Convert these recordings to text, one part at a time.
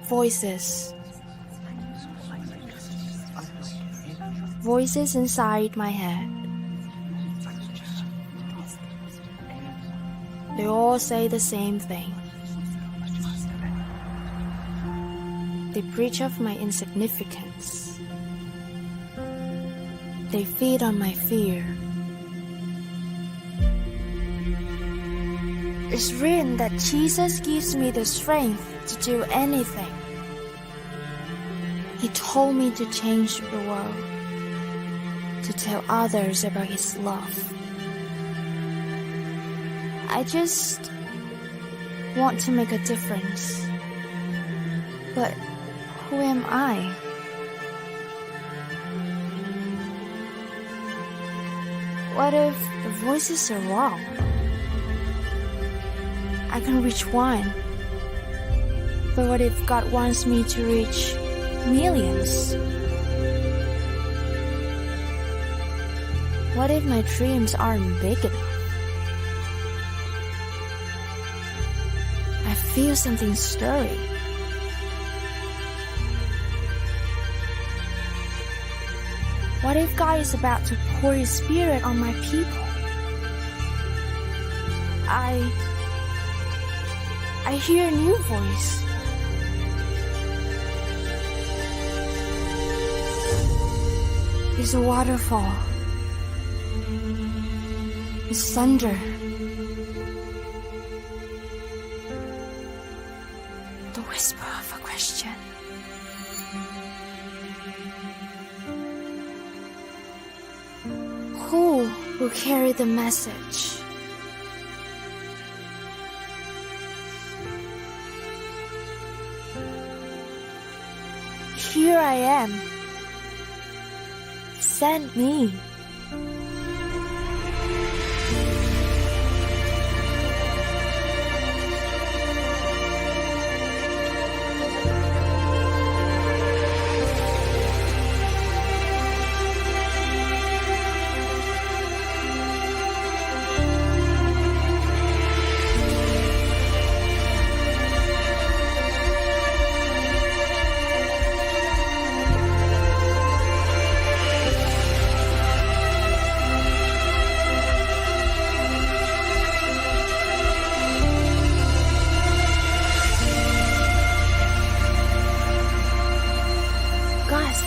Voices. Voices inside my head. They all say the same thing. They preach of my insignificance. They feed on my fear. It's written that Jesus gives me the strength to do anything. He told me to change the world, to tell others about His love. I just want to make a difference. But who am I? What if the voices are wrong? I can reach one. But what if God wants me to reach millions? What if my dreams aren't big enough? I feel something stirring. What if God is about to pour His Spirit on my people? I hear a new voice. It's a waterfall. It's thunder. The whisper of a question. Who will carry the message? Here I am. Send me.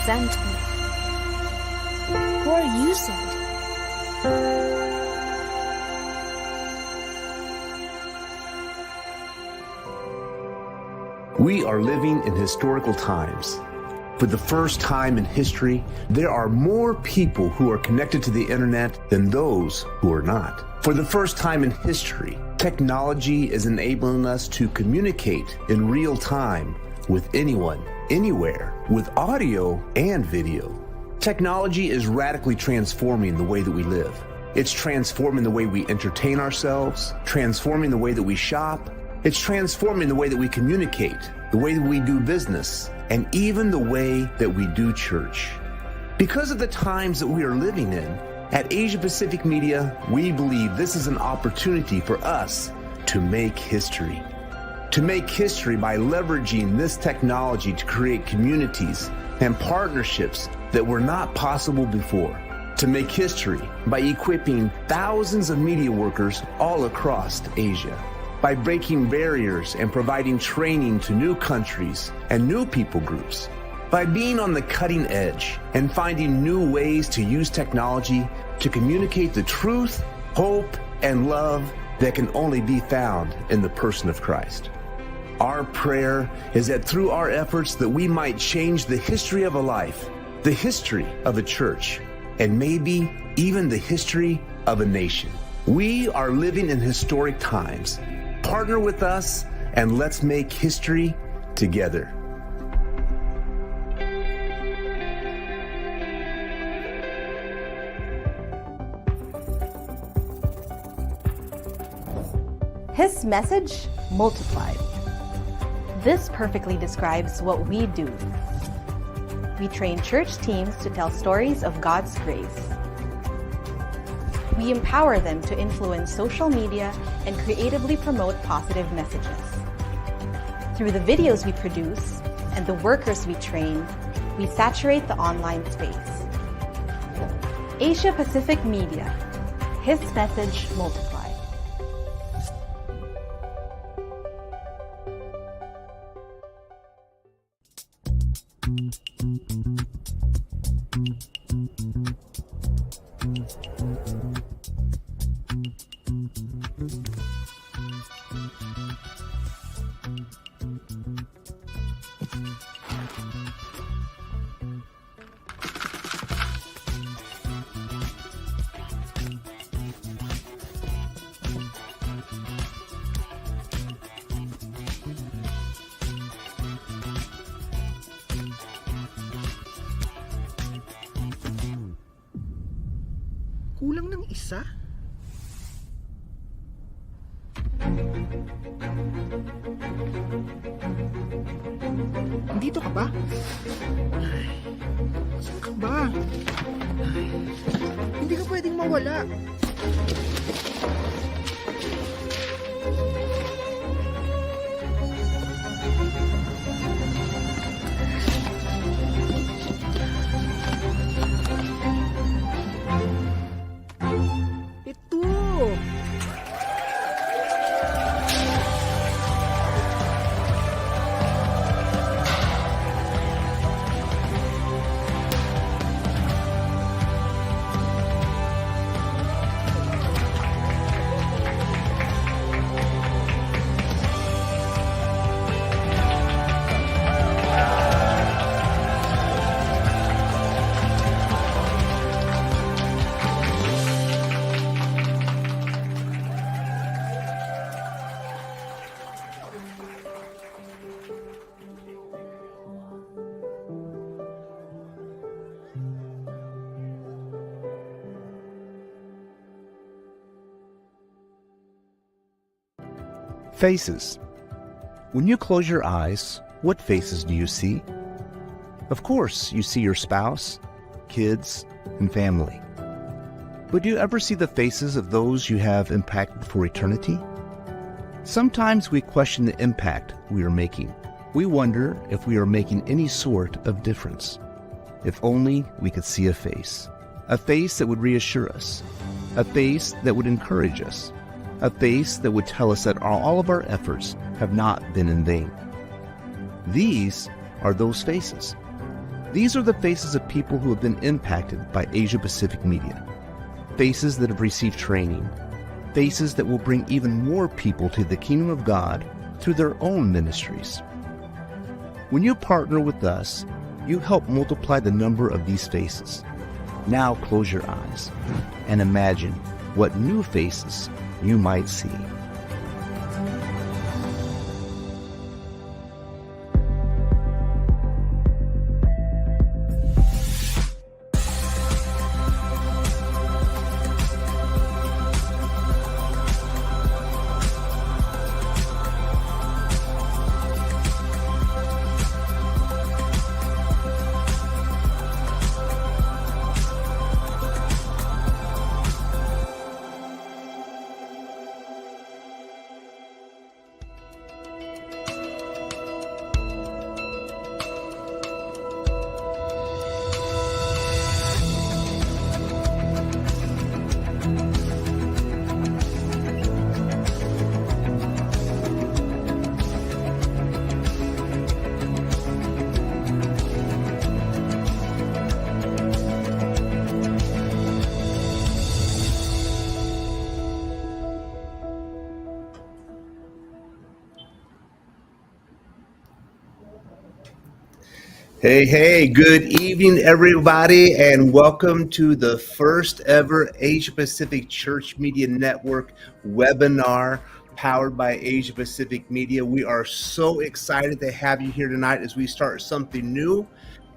Sent me. Who are you sending? We are living in historical times. For the first time in history, there are more people who are connected to the internet than those who are not. For the first time in history, technology is enabling us to communicate in real time with anyone, anywhere, with audio and video. Technology is radically transforming the way that we live. It's transforming the way we entertain ourselves, transforming the way that we shop. It's transforming the way that we communicate, the way that we do business, and even the way that we do church. Because of the times that we are living in, at Asia Pacific Media, we believe this is an opportunity for us to make history. To make history by leveraging this technology to create communities and partnerships that were not possible before. To make history by equipping thousands of media workers all across Asia. By breaking barriers and providing training to new countries and new people groups. By being on the cutting edge and finding new ways to use technology to communicate the truth, hope, and love that can only be found in the person of Christ. Our prayer is that through our efforts that we might change the history of a life, the history of a church, and maybe even the history of a nation. We are living in historic times. Partner with us and let's make history together. His message multiplied. This perfectly describes what we do. We train church teams to tell stories of God's grace. We empower them to influence social media and creatively promote positive messages. Through the videos we produce, and the workers we train, we saturate the online space. Asia Pacific Media, His message multiplied. Kulang ng isa? Dito ka ba? Ay, saan ka ba? Ay, hindi ka pwedeng mawala. Ito! Faces. When you close your eyes, what faces do you see? Of course, you see your spouse, kids, and family. But do you ever see the faces of those you have impacted for eternity? Sometimes we question the impact we are making. We wonder if we are making any sort of difference. If only we could see a face that would reassure us, a face that would encourage us, a face that would tell us that all of our efforts have not been in vain. These are those faces. These are the faces of people who have been impacted by Asia Pacific Media. Faces that have received training. Faces that will bring even more people to the kingdom of God through their own ministries. When you partner with us, you help multiply the number of these faces. Now close your eyes and imagine what new faces you might see. Hey, good evening, everybody, and welcome to the first ever Asia Pacific Church Media Network webinar powered by Asia Pacific Media. We are so excited to have you here tonight as we start something new,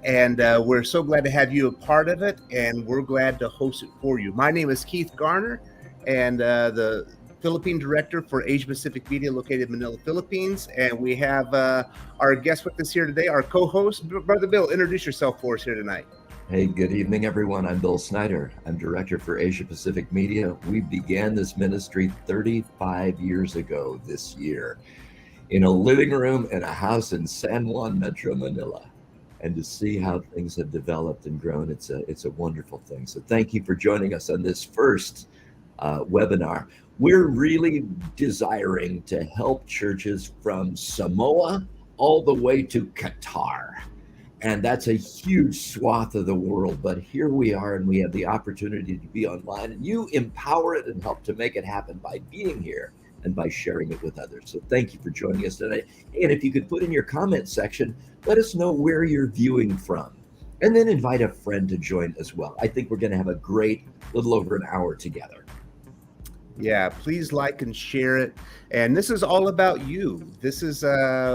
and we're so glad to have you a part of it, and we're glad to host it for you. My name is Keith Garner, and the Philippine Director for Asia Pacific Media located in Manila, Philippines. And we have our guest with us here today, our co-host, Brother Bill. Introduce yourself for us here tonight. Hey, good evening, everyone. I'm Bill Snyder. I'm Director for Asia Pacific Media. We began this ministry 35 years ago this year. in a living room in a house in San Juan, Metro Manila. And to see how things have developed and grown, it's a wonderful thing. So thank you for joining us on this first webinar. We're really desiring to help churches from Samoa all the way to Qatar. And that's a huge swath of the world, but here we are, and we have the opportunity to be online, and you empower it and help to make it happen by being here and by sharing it with others. So thank you for joining us today. And if you could put in your comment section, let us know where you're viewing from, and then invite a friend to join as well. I think we're going to have a great little over an hour together. Yeah, please like and share it. And this is all about you. This is,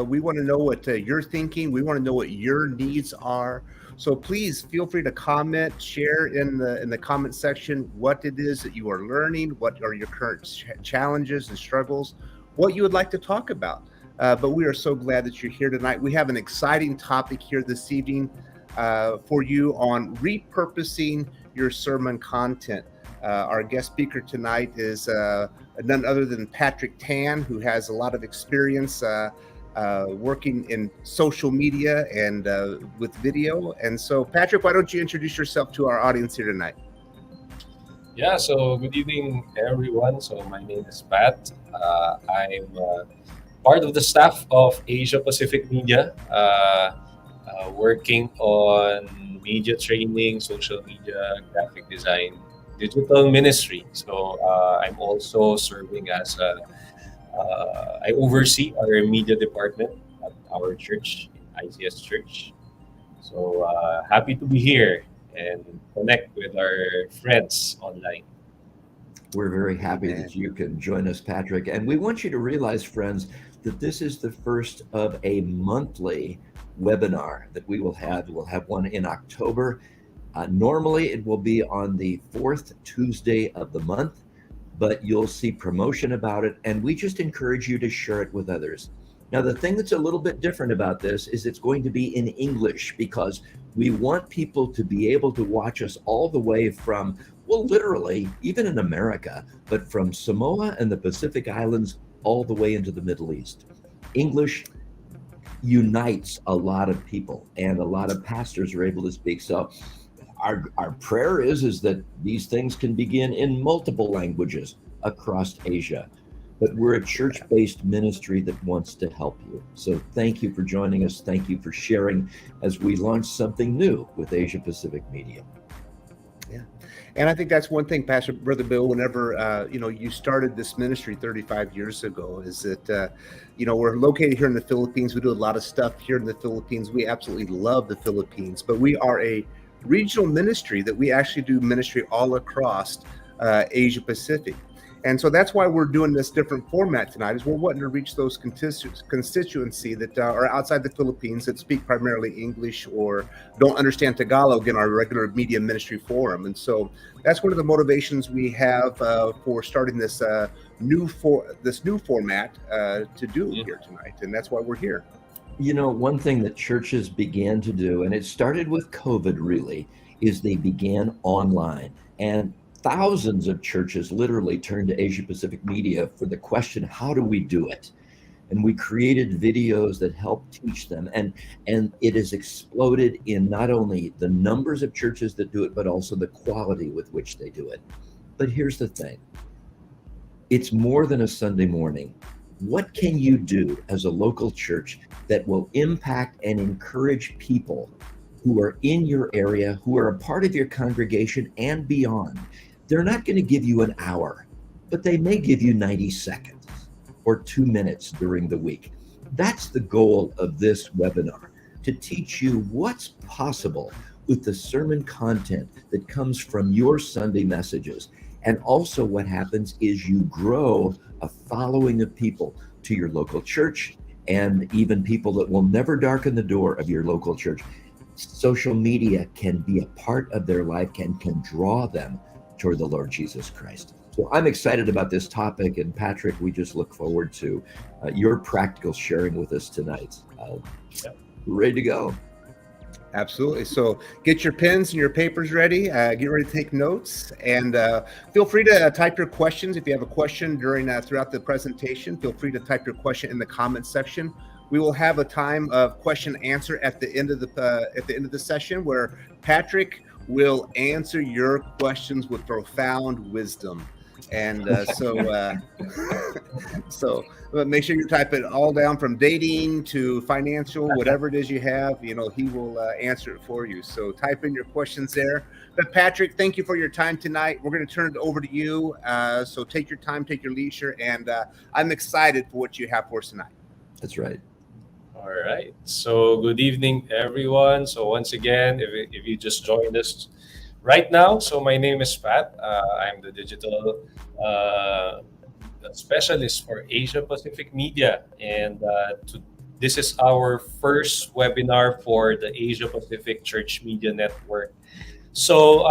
we want to know what you're thinking. We want to know what your needs are. So please feel free to comment, share in the comment section what it is that you are learning, what are your current challenges and struggles, what you would like to talk about. But we are so glad that you're here tonight. We have an exciting topic here this evening for you on repurposing your sermon content. Our guest speaker tonight is none other than Patrick Tan, who has a lot of experience working in social media and with video. And so, Patrick, why don't you introduce yourself to our audience here tonight? Yeah, so good evening, everyone. So my name is Pat. I'm part of the staff of Asia Pacific Media, working on media training, social media, graphic design, digital ministry. So I'm also serving as I oversee our media department at our church, ICS Church. So happy to be here and connect with our friends online. We're very happy that you can join us, Patrick. And we want you to realize, friends, that this is the first of a monthly webinar that we will have. We'll have one in October. Normally, it will be on the fourth Tuesday of the month, but you'll see promotion about it, and we just encourage you to share it with others. Now, the thing that's a little bit different about this is it's going to be in English, because we want people to be able to watch us all the way from, well, literally, even in America, but from Samoa and the Pacific Islands all the way into the Middle East. English unites a lot of people, and a lot of pastors are able to speak. So our prayer is that these things can begin in multiple languages across Asia. But we're a church-based ministry that wants to help you. So thank you for joining us. Thank you for sharing as we launch something new with Asia Pacific Media. Yeah. And I think that's one thing, Pastor Brother Bill, whenever, you started this ministry 35 years ago, is that, we're located here in the Philippines. We do a lot of stuff here in the Philippines. We absolutely love the Philippines, but we are a regional ministry that we actually do ministry all across Asia Pacific. And so that's why we're doing this different format tonight, is we're wanting to reach those constituency that are outside the Philippines that speak primarily English or don't understand Tagalog in our regular media ministry forum. And so that's one of the motivations we have for starting this new format to do here tonight. And that's why we're here. One thing that churches began to do, and it started with COVID really, is they began online. And thousands of churches literally turned to Asia Pacific Media for the question, how do we do it? And we created videos that help teach them. And it has exploded in not only the numbers of churches that do it, but also the quality with which they do it. But here's the thing. It's more than a Sunday morning. What can you do as a local church that will impact and encourage people who are in your area, who are a part of your congregation and beyond? They're not going to give you an hour, but they may give you 90 seconds or 2 minutes during the week. That's the goal of this webinar, to teach you what's possible with the sermon content that comes from your Sunday messages. And also what happens is you grow a following of people to your local church, and even people that will never darken the door of your local church. Social media can be a part of their life, can draw them toward the Lord Jesus Christ. So I'm excited about this topic, and Patrick, we just look forward to your practical sharing with us tonight. Ready to go. Absolutely. So get your pens and your papers ready. Get ready to take notes, and feel free to type your questions. If you have a question during throughout the presentation, feel free to type your question in the comments section. We will have a time of question answer at the end of the session where Patrick will answer your questions with profound wisdom. And so make sure you type it all down from dating to financial, whatever it is you have, he will answer it for you. So type in your questions there. But Patrick, thank you for your time tonight. We're going to turn it over to you. So take your time, take your leisure, and I'm excited for what you have for us tonight. That's right. All right. So good evening, everyone. So once again, if you just joined us right now, so my name is Pat. I'm the digital specialist for Asia Pacific Media, and this is our first webinar for the Asia Pacific Church Media Network. So,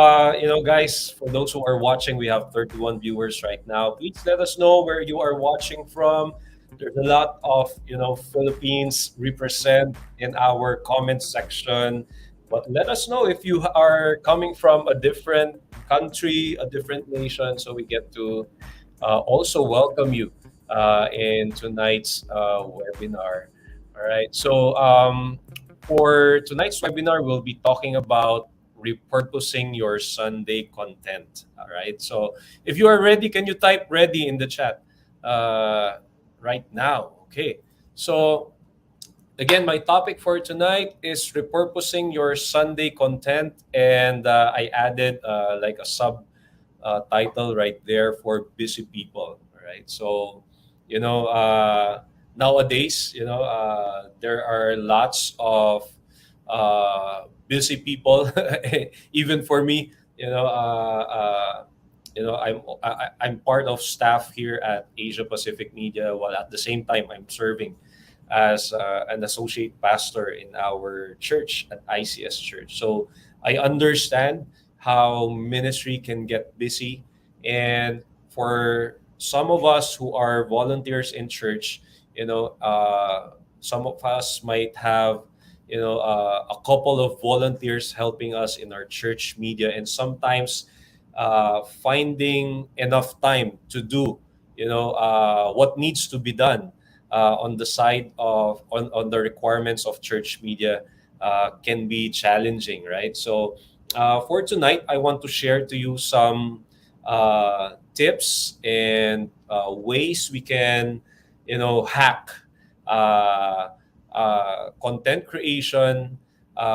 guys, for those who are watching, we have 31 viewers right now. Please let us know where you are watching from. There's a lot of, Philippines represent in our comment section. But let us know if you are coming from a different country, a different nation, so we get to also welcome you in tonight's webinar. All right. So for tonight's webinar, we'll be talking about repurposing your Sunday content. All right. So if you are ready, can you type ready in the chat right now? Okay. So again, my topic for tonight is repurposing your Sunday content, and I added like a sub title right there for busy people. All right. So nowadays, there are lots of busy people. Even for me, I'm part of staff here at Asia Pacific Media, while at the same time I'm serving as an associate pastor in our church at ICS Church. So I understand how ministry can get busy, and for some of us who are volunteers in church, some of us might have a couple of volunteers helping us in our church media, and sometimes finding enough time to do what needs to be done on the side of on the requirements of church media can be challenging, right? So for tonight, I want to share to you some tips and ways we can hack content creation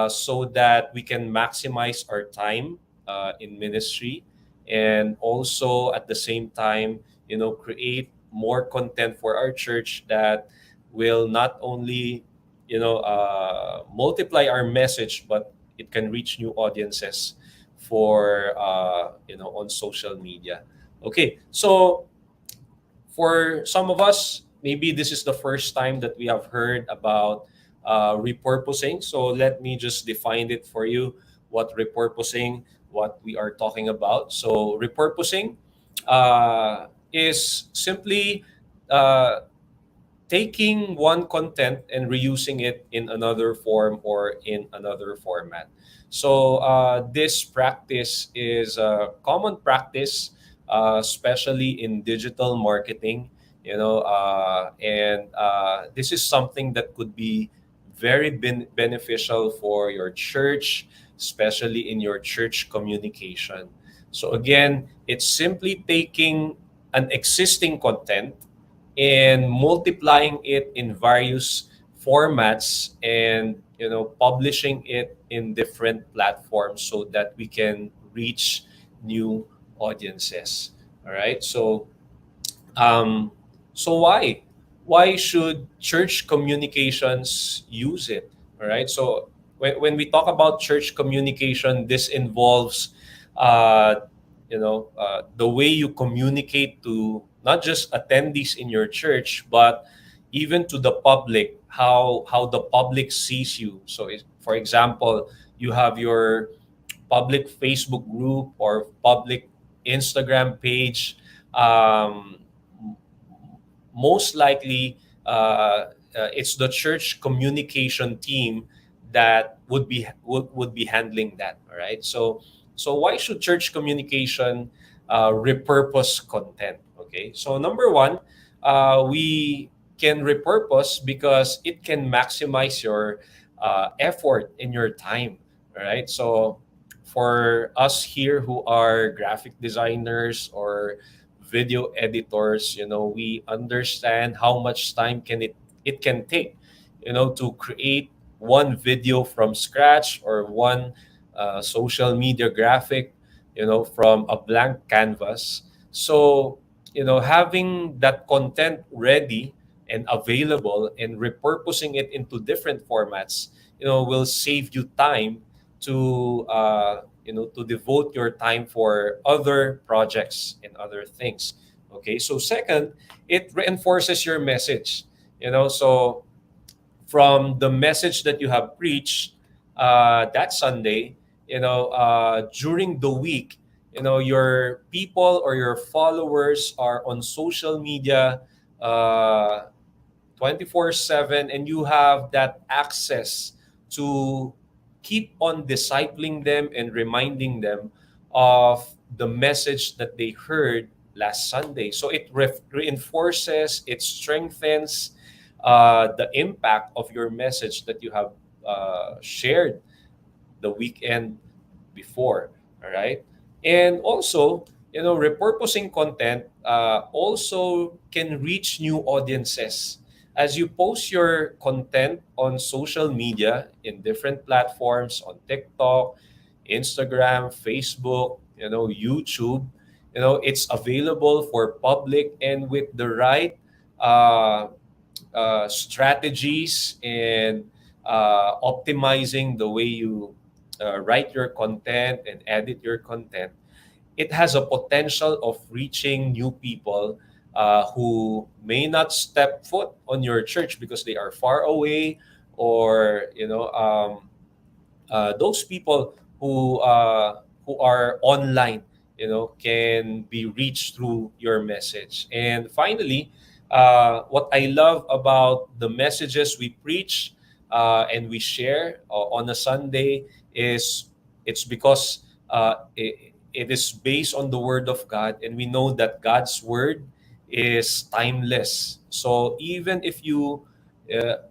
so that we can maximize our time in ministry, and also at the same time create more content for our church that will not only multiply our message, but it can reach new audiences for on social media. Okay, so for some of us, maybe this is the first time that we have heard about repurposing. So let me just define it for you, what repurposing, what we are talking about. So repurposing is simply taking one content and reusing it in another form or in another format. So this practice is a common practice, especially in digital marketing. And this is something that could be very beneficial for your church, especially in your church communication. So again, it's simply taking an existing content and multiplying it in various formats, and publishing it in different platforms so that we can reach new audiences. All right. So why should church communications use it? All right. So when we talk about church communication, this involves the way you communicate to not just attendees in your church, but even to the public, how the public sees you. So for example, you have your public Facebook group or public Instagram page. Most likely it's the church communication team that would be handling that. All right. So why should church communication repurpose content? Okay. So number one, we can repurpose because it can maximize your effort in your time. All right. So for us here who are graphic designers or video editors, we understand how much time it can take, to create one video from scratch or one social media graphic, from a blank canvas. So, having that content ready and available and repurposing it into different formats, will save you time to devote your time for other projects and other things. Okay. So second, it reinforces your message. So from the message that you have preached that Sunday, during the week, your people or your followers are on social media uh, 24/7, and you have that access to keep on discipling them and reminding them of the message that they heard last Sunday. So it reinforces, it strengthens the impact of your message that you have shared the weekend before. All right. And also, repurposing content also can reach new audiences. As you post your content on social media in different platforms, on TikTok, Instagram, Facebook, YouTube, it's available for public, and with the right uh, strategies and optimizing the way you write your content and edit your content, it has a potential of reaching new people who may not step foot on your church because they are far away, or those people who are online, can be reached through your message. And finally, what I love about the messages we preach and we share on a Sunday is it's because it is based on the Word of God, and we know that God's Word is timeless. So even if you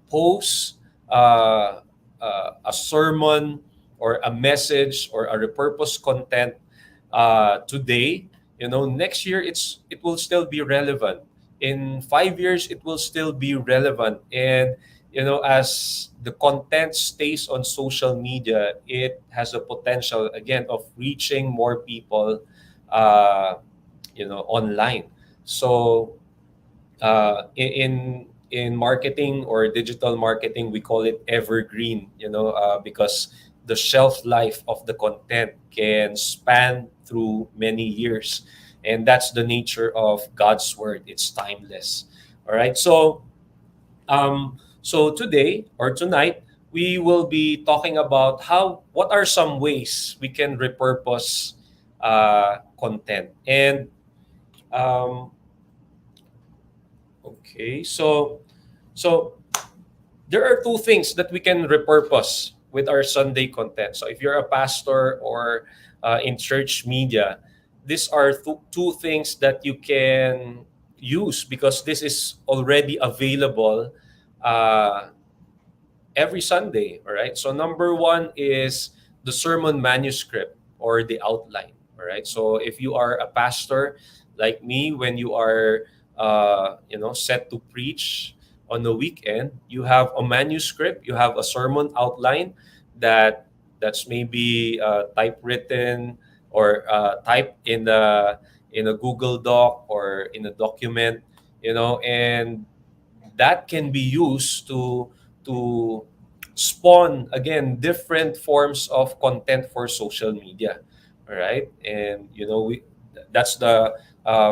post a sermon or a message or a repurposed content today, next year it will still be relevant. In 5 years, it will still be relevant. And as the content stays on social media, it has a potential again of reaching more people, online. So in marketing or digital marketing, we call it evergreen, because the shelf life of the content can span through many years, and that's the nature of God's word. It's timeless. All right. So today or tonight, we will be talking about what are some ways we can repurpose content. And um, okay, so there are two things that we can repurpose with our Sunday content. So if you're a pastor or in church media, these are two things that you can use because this is already available uh, every Sunday. All right. So number one is the sermon manuscript or the outline. All right. So if you are a pastor like me, when you are set to preach on the weekend, you have a manuscript, you have a sermon outline that's maybe typewritten or typed in a Google Doc or in a document, and that can be used to spawn again different forms of content for social media. All right. And that's the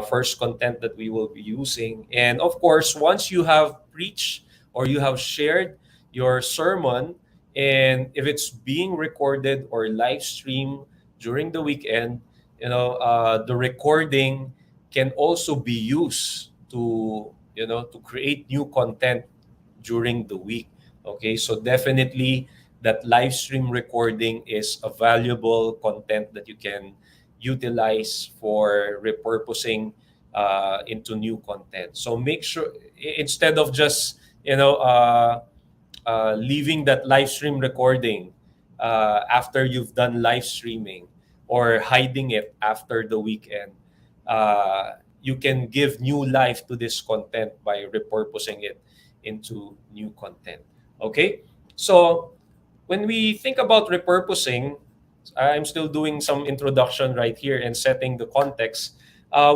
first content that we will be using. And of course, once you have preached or you have shared your sermon, and if it's being recorded or live stream during the weekend, the recording can also be used to create new content during the week. Okay, so definitely that live stream recording is a valuable content that you can utilize for repurposing into new content. So make sure, instead of just leaving that live stream recording after you've done live streaming, or hiding it after the weekend, you can give new life to this content by repurposing it into new content. Okay? So when we think about repurposing, I'm still doing some introduction right here and setting the context.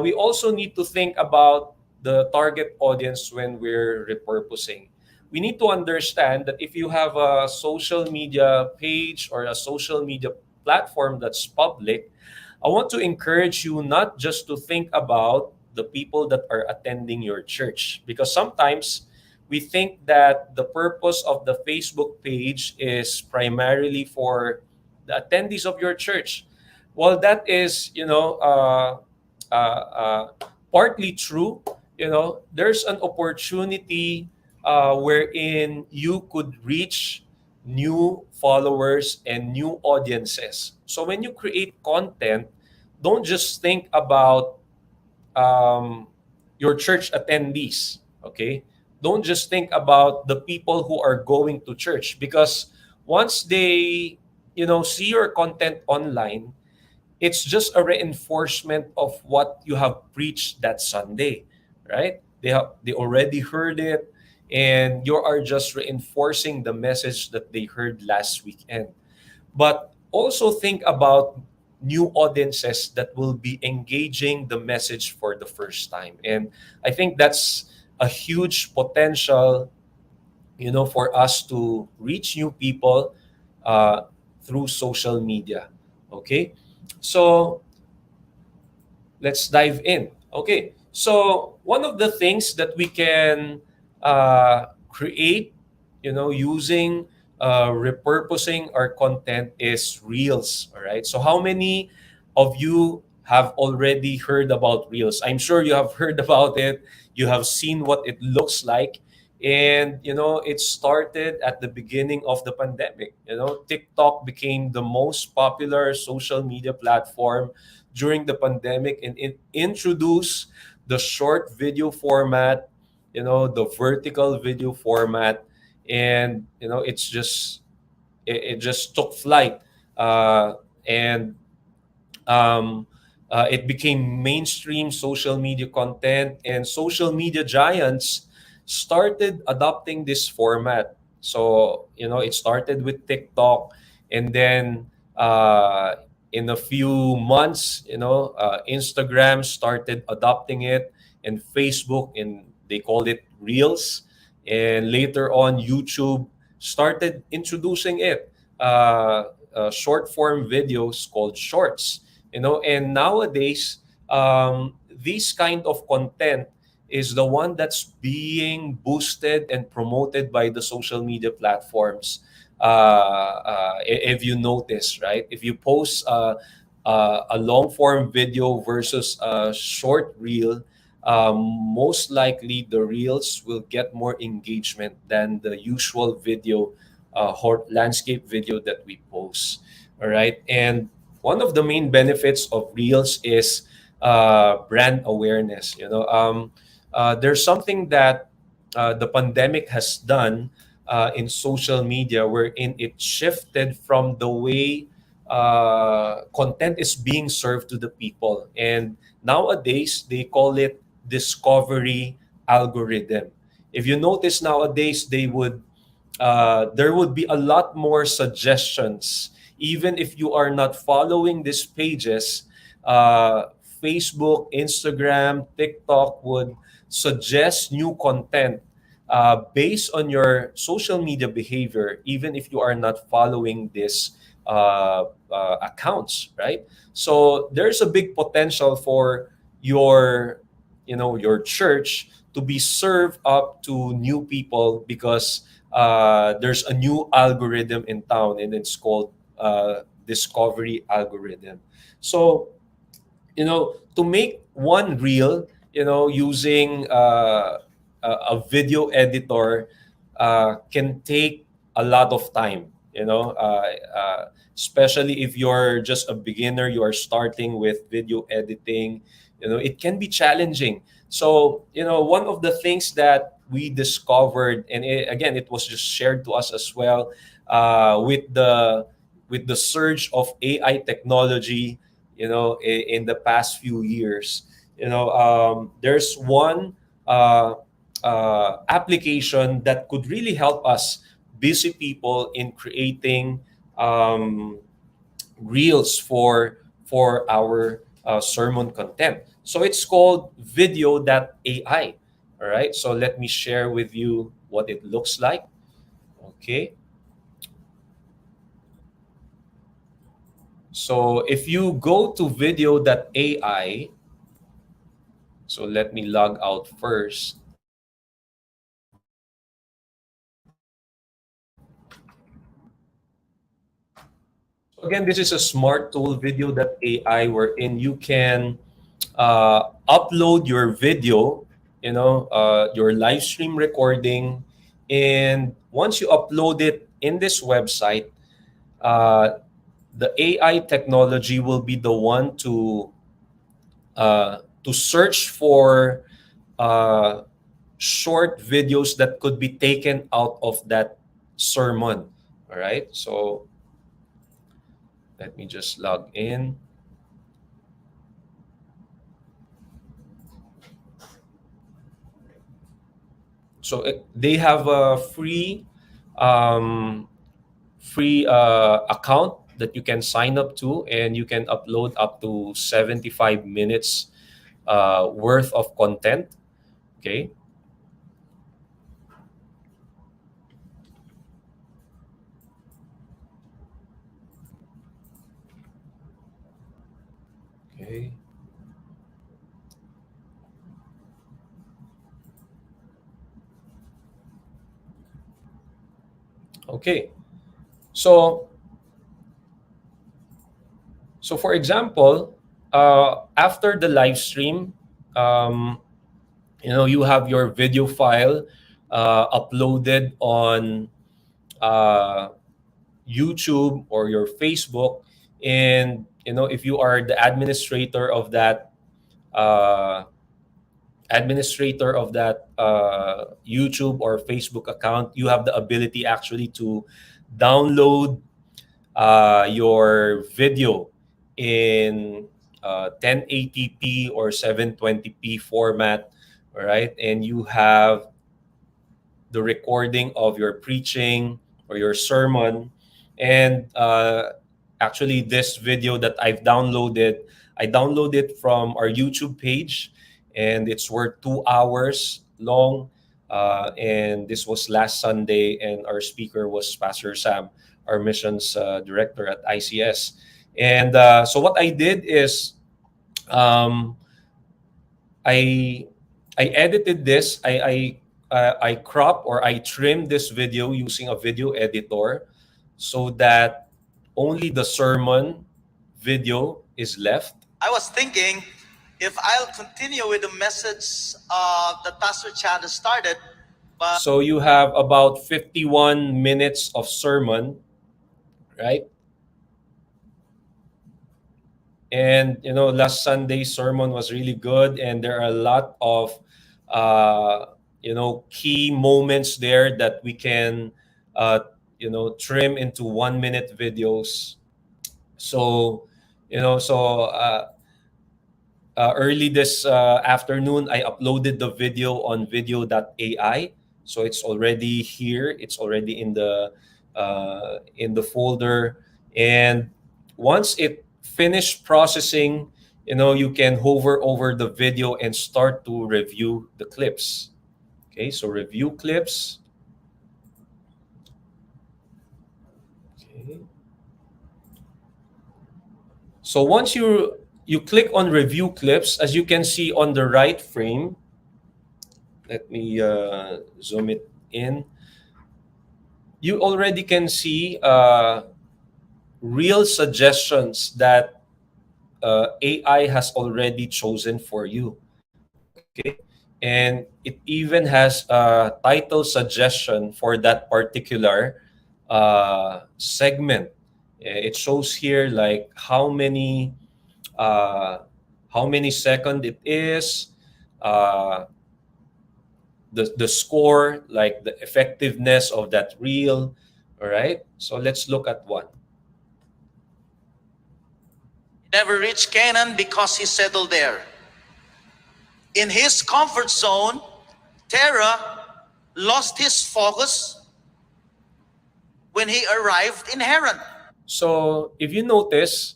We also need to think about the target audience when we're repurposing. We need to understand that if you have a social media page or a social media platform that's public, I want to encourage you not just to think about the people that are attending your church, because sometimes we think that the purpose of the Facebook page is primarily for the attendees of your church. Well, that is, partly true. There's an opportunity wherein you could reach new followers and new audiences. So when you create content, don't just think about um, your church attendees. Okay, don't just think about the people who are going to church, because once they see your content online, it's just a reinforcement of what you have preached that Sunday, right? They already heard it, and you are just reinforcing the message that they heard last weekend. But also think about new audiences that will be engaging the message for the first time. And I think that's a huge potential, for us to reach new people uh, through social media. Okay, so let's dive in. Okay, so one of the things that we can create, using repurposing our content is reels. All right. So how many of you have already heard about reels? I'm sure you have heard about it. You have seen what it looks like. And it started at the beginning of the pandemic. TikTok became the most popular social media platform during the pandemic, and it introduced the short video format, the vertical video format, and it just took flight, and it became mainstream social media content, and social media giants started adopting this format. So, it started with TikTok, and then in a few months, Instagram started adopting it, and Facebook, and they called it Reels. And later on, YouTube started introducing it, short form videos called Shorts. And nowadays, this kind of content is the one that's being boosted and promoted by the social media platforms. If you notice, right, if you post a long form video versus a short reel, most likely the reels will get more engagement than the usual video, landscape video that we post. All right. And one of the main benefits of reels is brand awareness. There's something that the pandemic has done in social media, wherein it shifted from the way content is being served to the people. And nowadays, they call it discovery algorithm. If you notice nowadays, there would be a lot more suggestions. Even if you are not following these pages, Facebook, Instagram, TikTok would suggest new content based on your social media behavior, even if you are not following these accounts, right? So there's a big potential for your church to be served up to new people, because there's a new algorithm in town, and it's called discovery algorithm. So, to make one reel, using a video editor can take a lot of time. especially if you're just a beginner, you are starting with video editing, it can be challenging. So, one of the things that we discovered, and again, it was just shared to us as well, with the surge of AI technology, in the past few years, there's one application that could really help us busy people in creating um, reels for our sermon content. So it's called video.ai. All right. So let me share with you what it looks like. Okay. So if you go to video.ai, so let me log out first. Again, this is a smart tool, video.ai, wherein you can upload your video, your live stream recording. And once you upload it in this website, uh, the AI technology will be the one to search for uh, short videos that could be taken out of that sermon. All right. So let me just log in. So they have a um, free account that you can sign up to, and you can upload up to 75 minutes worth of content. Okay. Okay. Okay. So for example, after the live stream, um, you have your video file uploaded on uh, YouTube or your Facebook, and if you are the uh, administrator of that YouTube or Facebook account, you have the ability actually to download your video in 1080p or 720p format, all right? And you have the recording of your preaching or your sermon. And actually, this video that I downloaded from our YouTube page, and it's worth 2 hours long. And this was last Sunday, and our speaker was Pastor Sam, our missions director at ICS. And so what I did is, um, I I edited this. I crop or I trim this video using a video editor, so that only the sermon video is left. I was thinking if I'll continue with the message that Pastor Chad has started, but So you have about 51 minutes of sermon, right? And last Sunday's sermon was really good, and there are a lot of key moments there that we can trim into 1 minute videos. So early this afternoon, I uploaded the video on video.ai. So it's already here. It's already in the folder. And once it finished processing, you can hover over the video and start to review the clips. Okay, so review clips. Okay. So once you click on review clips, as you can see on the right frame, let me zoom it in. You already can see real suggestions that AI has already chosen for you. Okay, and it even has a title suggestion for that particular segment. It shows here like uh, how many second it is, uh, the score, like the effectiveness of that reel. All right, so let's look at one. He never reached Canaan because he settled there. In his comfort zone, Terah lost his focus when he arrived in Haran. So if you notice,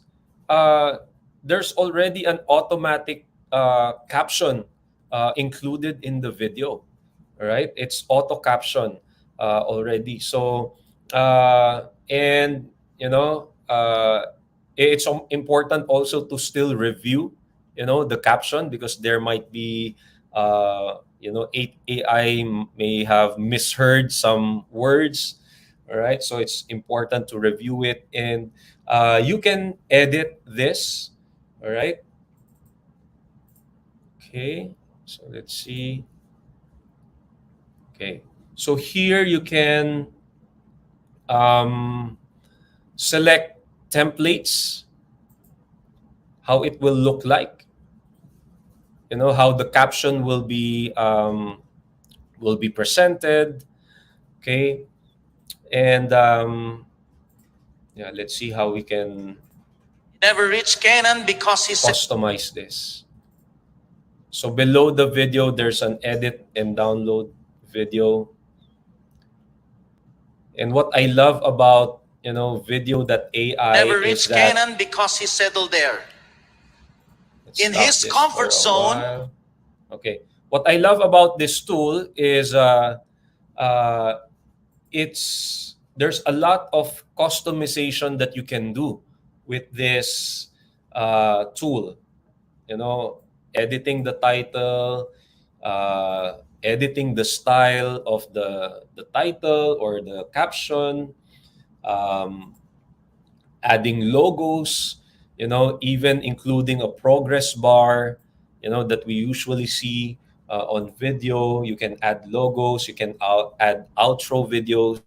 there's already an automatic caption included in the video. All right, it's auto caption already. So and you know, it's important also to still review, the caption, because there might be AI may have misheard some words. All right, so it's important to review it, and you can edit this. All right. Okay, so let's see. Okay, so here you can um, select templates, how it will look like, how the caption will be presented. Okay, and yeah, let's see how we can He never reached Canaan because he customize this. So below the video, there's an edit and download video. And what I love about video.ai never is reached that Canaan because he settled there. let's In stop his this comfort for a zone, while. Okay. What I love about this tool is uh, there's a lot of customization that you can do with this tool. Editing the title, editing the style of the title or the caption, um, adding logos, even including a progress bar, that we usually see on video. You can add logos, you can add outro videos.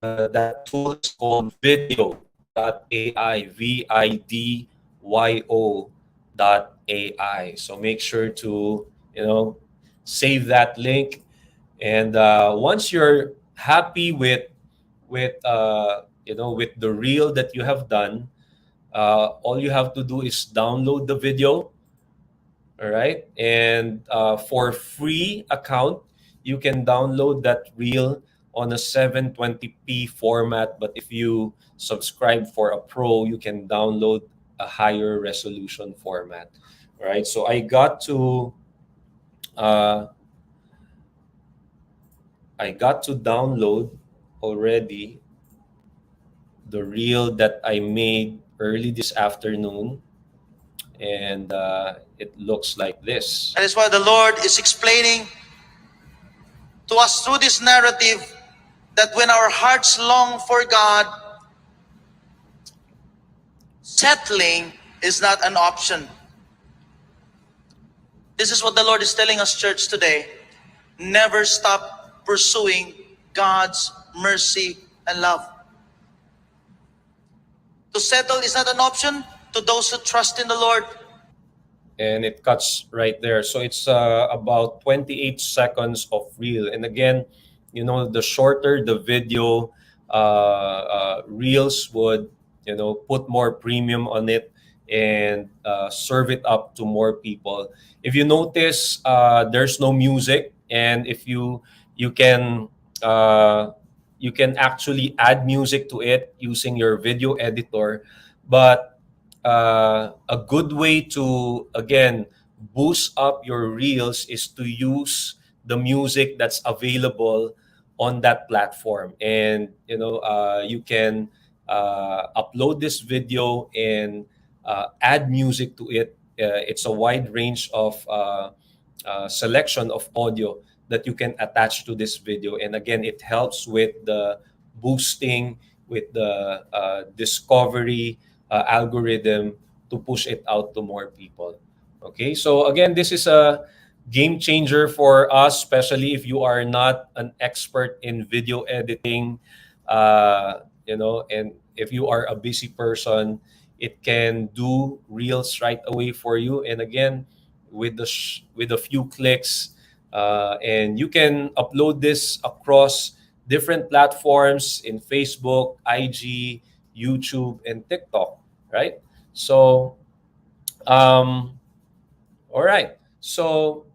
That tool is called video.ai, video.ai. So make sure to, save that link. And once you're happy with the reel that you have done, all you have to do is download the video. All right, and for free account, you can download that reel on a 720p format. But if you subscribe for a pro, you can download a higher resolution format. All right, so uh, I got to download already the reel that I made early this afternoon, and it looks like this. that is why the Lord is explaining to us through this narrative that when our hearts long for God, settling is not an option. This is what the Lord is telling us, church, today. Never stop pursuing God's mercy and love. To settle is not an option to those who trust in the Lord. And it cuts right there. So it's about 28 seconds of reel. And again, the shorter the video, reels would, put more premium on it and serve it up to more people. If you notice, there's no music, and if you can actually add music to it using your video editor. But a good way to, again, boost up your reels is to use the music that's available on that platform. And you can upload this video and add music to it. It's a wide range of selection of audio that you can attach to this video. And again, it helps with the boosting, with the discovery algorithm to push it out to more people. Okay, so again, this is game changer for us, especially if you are not an expert in video editing, and if you are a busy person, it can do reels right away for you. And again, with a few clicks, and you can upload this across different platforms in Facebook, IG, YouTube, and TikTok, right? So, all right. So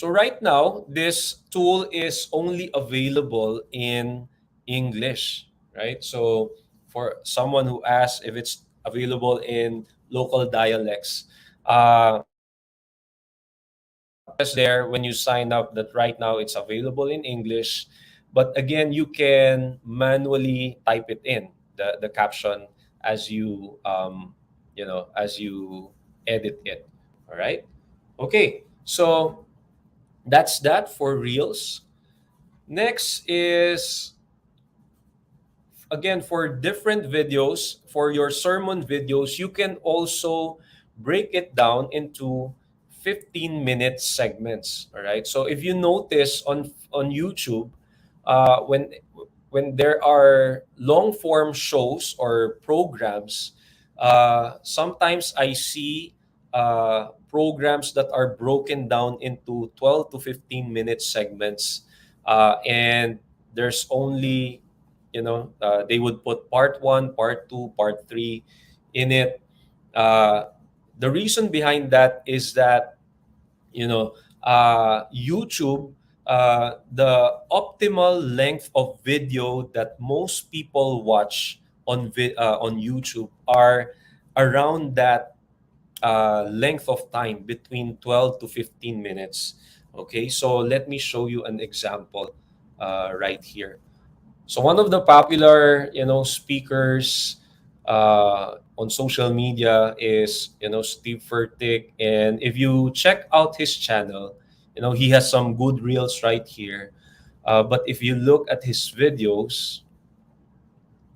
right now, this tool is only available in English, right? So for someone who asks if it's available in local dialects, there when you sign up that right now it's available in English, but again you can manually type it in the caption as you edit it. All right. Okay. So that's that for Reels. Next is, again, for different videos, for your sermon videos, you can also break it down into 15-minute segments. All right. So if you notice on YouTube, when there are long form shows or programs, sometimes I see programs that are broken down into 12 to 15-minute segments, and there's only, they would put part one, part two, part three in it. uh, the reason behind that is that, YouTube, the optimal length of video that most people watch on YouTube are around that length of time, between 12 to 15 minutes. Okay, so let me show you an example right here. So one of the popular, speakers on social media is, Steve Furtick. And if you check out his channel, he has some good reels right here. But if you look at his videos,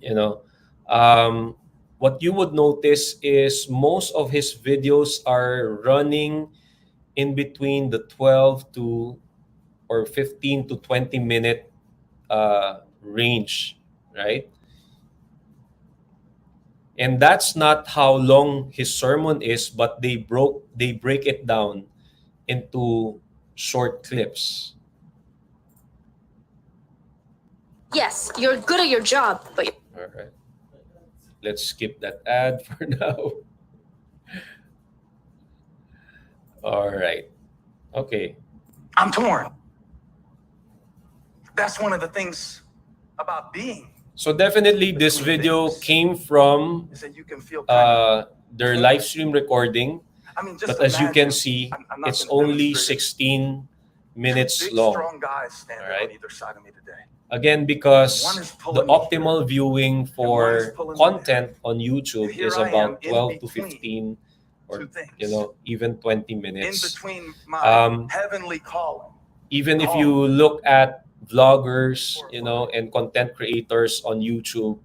you know, um, what you would notice is most of his videos are running in between the 12 to or 15 to 20-minute range, right? And that's not how long his sermon is, but they break it down into short clips. Yes, you're good at your job, but All right. Let's skip that ad for now. All right. Okay. I'm torn. That's one of the things about being So definitely this video came from is that you can feel kind their live stream recording. I mean, just But as you can imagine, see, I'm not it's gonna only demonstrate it. 16 minutes Big, long. strong guys standing All right. on either side of me today. Again, because One is the pulling me optimal viewing one is for pulling me content on YouTube Here is I am about in 12 to between 15 or two things. even 20 In minutes. between my Um, heavenly calling. Even if you look at vloggers, and content creators on YouTube,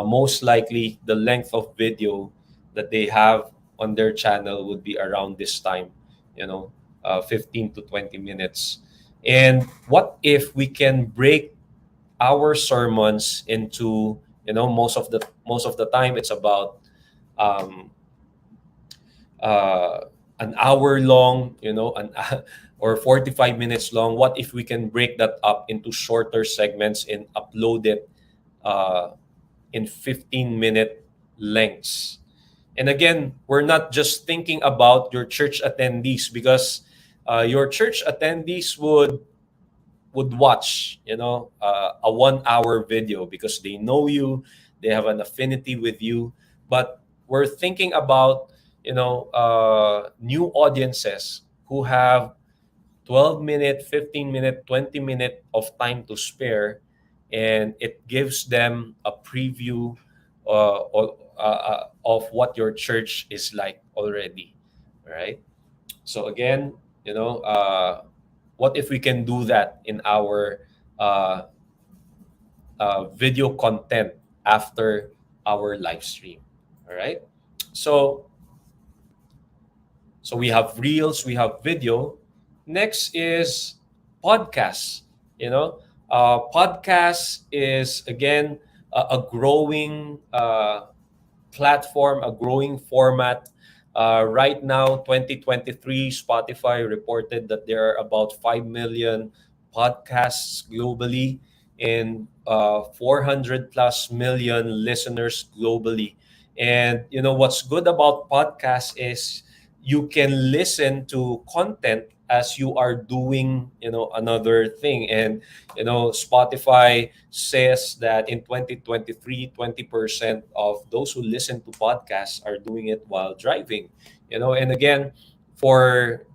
most likely the length of video that they have on their channel would be around this time, 15 to 20 minutes. And what if we can break our sermons into, most of the time it's about um, uh, an hour long, or 45 minutes long. What if we can break that up into shorter segments and upload it in 15-minute lengths? And again, we're not just thinking about your church attendees, because your church attendees would watch, a 1 hour video because they know you, they have an affinity with you. But we're thinking about, new audiences who have 12-minute, 15-minute, 20-minute of time to spare, and it gives them a preview of what your church is like already. All right. So again, what if we can do that in our uh, video content after our live stream? All right. So we have reels, we have video. next is podcasts. Podcasts is again a growing platform, a growing format. Right now, 2023, Spotify reported that there are about 5 million podcasts globally and 400 plus million listeners globally. And what's good about podcasts is you can listen to content as you are doing another thing. And Spotify says that in 2023, 20% of those who listen to podcasts are doing it while driving. And again, for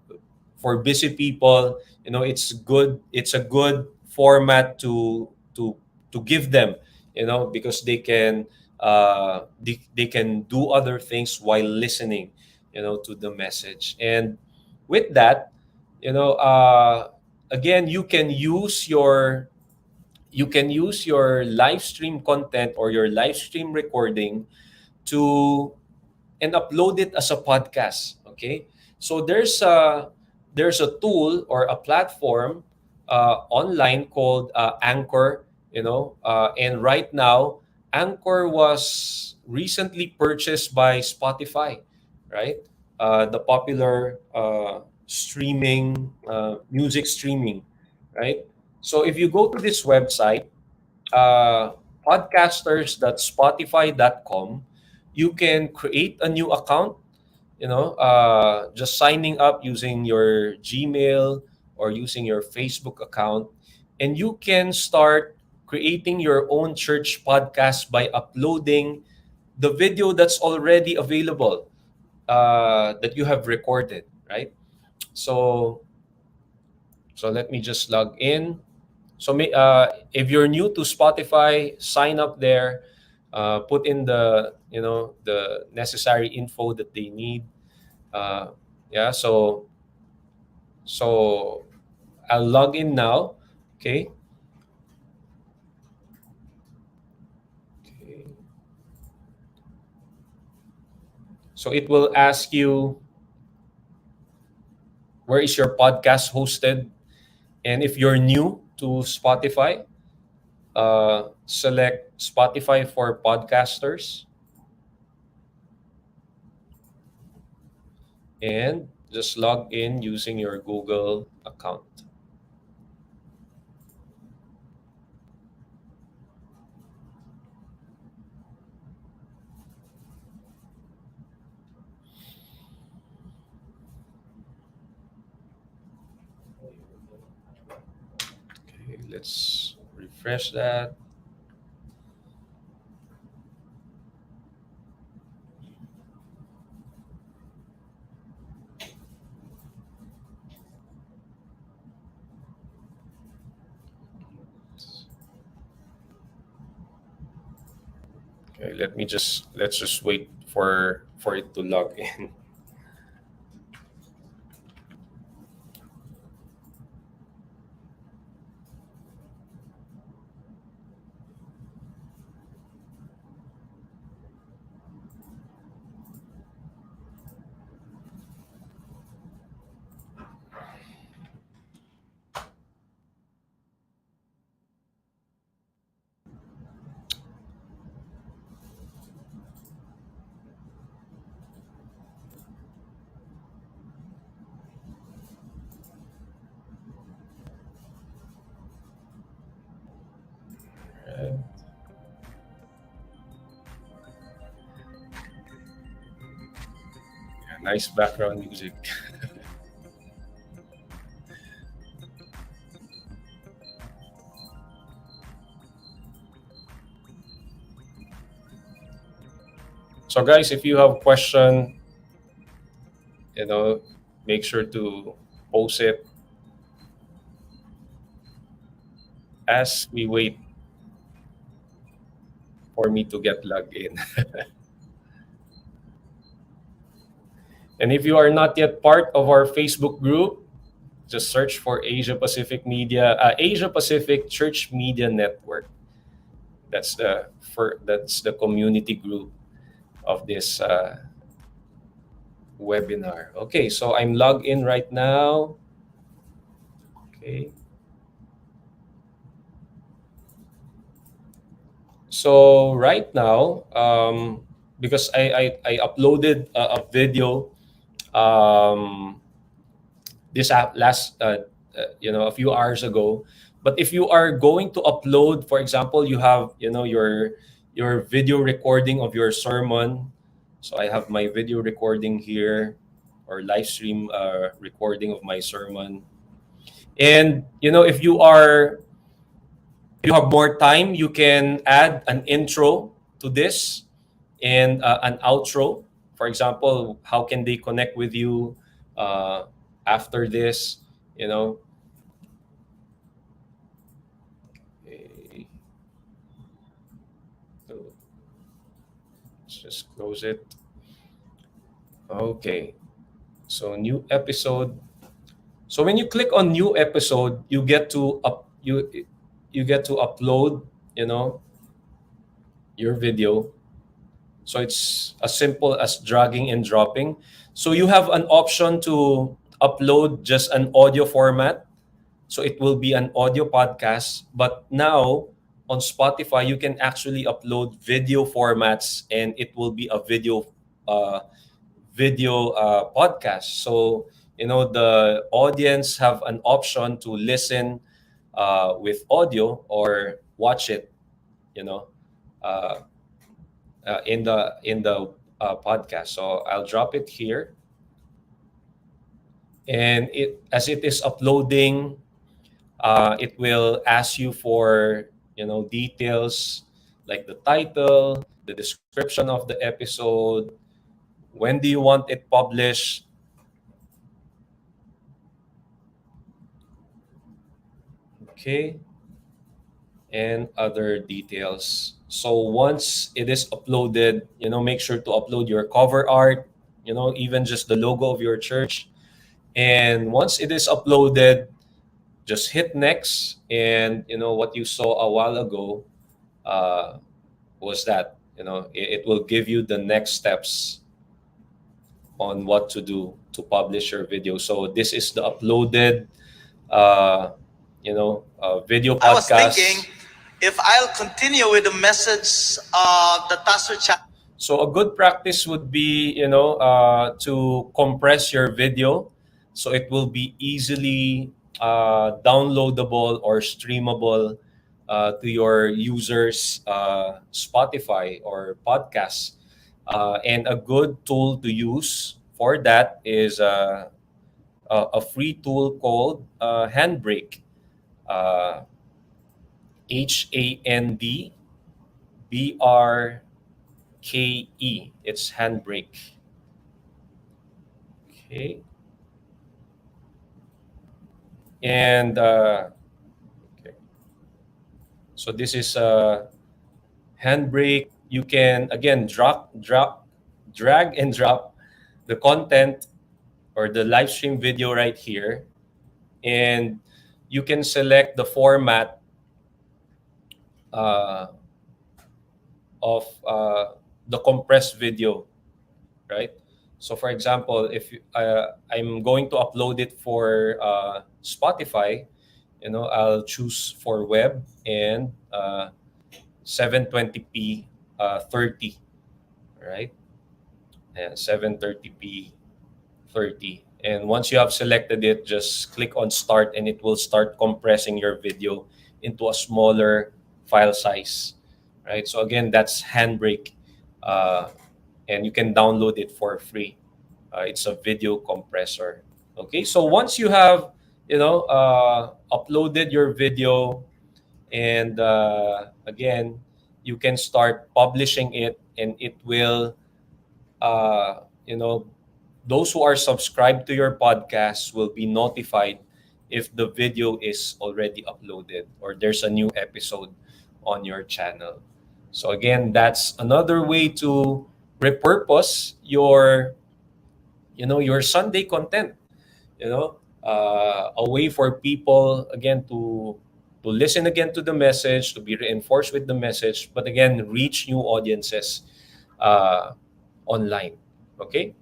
busy people, it's a good format to give them, because they can do other things while listening, to the message. And with that, again, you can use your live stream content or your live stream recording to and upload it as a podcast. Okay, so there's a tool or a platform online called Anchor. And right now, Anchor was recently purchased by Spotify, right? The popular streaming music streaming, right? So if you go to this website, uh, podcasters.spotify.com, you can create a new account, just signing up using your Gmail or using your Facebook account. And you can start creating your own church podcast by uploading the video that's already available, that you have recorded, right? So, let me just log in. So if you're new to Spotify, sign up there, put in the necessary info that they need. Yeah, so I'll log in now. Okay. Okay. So it will ask you, where is your podcast hosted? And if you're new to Spotify, select Spotify for podcasters and just log in using your Google account. Okay, let's refresh that. Okay, let's just wait for it to log in. Right. Yeah, nice background music. So guys, if you have question, make sure to post it as we wait for me to get logged in. And if you are not yet part of our Facebook group, just search for Asia Pacific Church Media Network. That's the community group of this webinar. Okay, so I'm logged in right now. Okay. So right now, because I uploaded a video this last a few hours ago. But if you are going to upload, for example, you have your video recording of your sermon. So I have my video recording here, or live stream recording of my sermon. And if you have more time, you can add an intro to this and an outro. For example, how can they connect with you uh, after this? You know, Okay. So let's just close it. Okay. So new episode. So when you click on new episode, you get to you get to upload, your video. So it's as simple as dragging and dropping. So you have an option to upload just an audio format. So it will be an audio podcast. But now on Spotify, you can actually upload video formats, and it will be a video podcast. So the audience have an option to listen with audio or watch it. You know. Uh, in the podcast. So I'll drop it here, and as it is uploading, it will ask you for details like the title, the description of the episode, when do you want it published. Okay, and other details. So once it is uploaded, make sure to upload your cover art, even just the logo of your church. And once it is uploaded, just hit next. And what you saw a while ago was that it will give you the next steps on what to do to publish your video. So this is the uploaded video podcast. I was thinking if I'll continue with the message of the Taster chat. So a good practice would be, to compress your video so it will be easily downloadable or streamable to your users' Spotify or podcasts. And a good tool to use for that is a free tool called Handbrake. HANDBRKE. It's Handbrake. Okay. And okay. So this is Handbrake. You can again drag and drop the content or the live stream video right here, and you can select the format of the compressed video, right? So for example, if I'm going to upload it for Spotify, I'll choose for web and 720p 30, right? And 730p 30. And once you have selected it, just click on start, and it will start compressing your video into a smaller file size, right? So again, that's Handbrake, and you can download it for free. It's a video compressor. Okay, so once you have uploaded your video, and again, you can start publishing it, and it will those who are subscribed to your podcast will be notified if the video is already uploaded or there's a new episode on your channel. So again, that's another way to repurpose your your Sunday content, a way for people again to listen again to the message, to be reinforced with the message, but again reach new audiences online. Okay,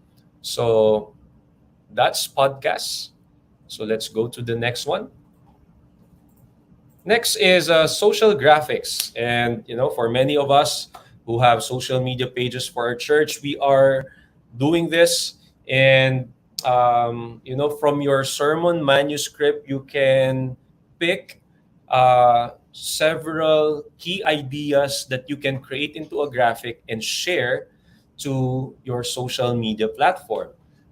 so that's podcasts. So let's go to the next one. Next is social graphics. And, for many of us who have social media pages for our church, we are doing this. And, from your sermon manuscript, you can pick several key ideas that you can create into a graphic and share to your social media platform.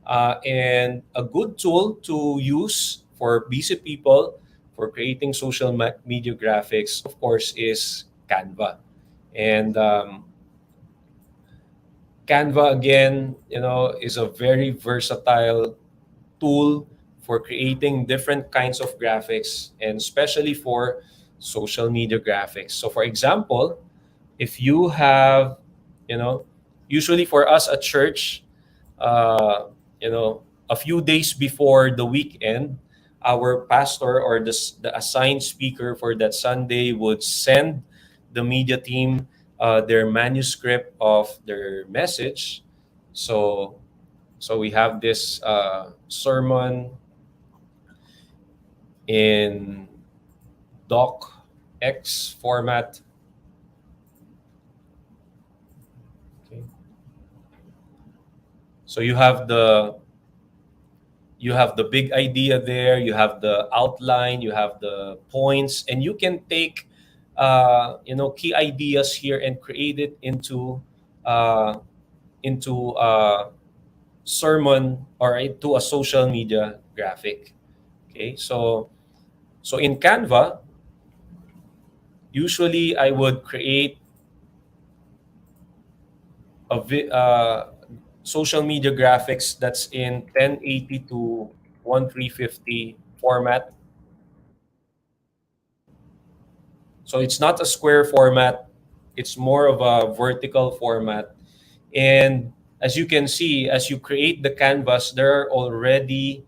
And a good tool to use for busy people for creating social media graphics, of course, is Canva. And Canva, again, is a very versatile tool for creating different kinds of graphics, and especially for social media graphics. So, for example, if you have, usually for us at church, uh, a few days before the weekend, our pastor or the assigned speaker for that Sunday would send the media team their manuscript of their message. So we have this sermon in docx format. Okay. So you have the big idea there, you have the outline, you have the points, and you can take key ideas here and create it into sermon or into a social media graphic. Okay, so in Canva, usually I would create social media graphics that's in 1080 to 1350 format. So it's not a square format, it's more of a vertical format. And as you can see, as you create the canvas, there are already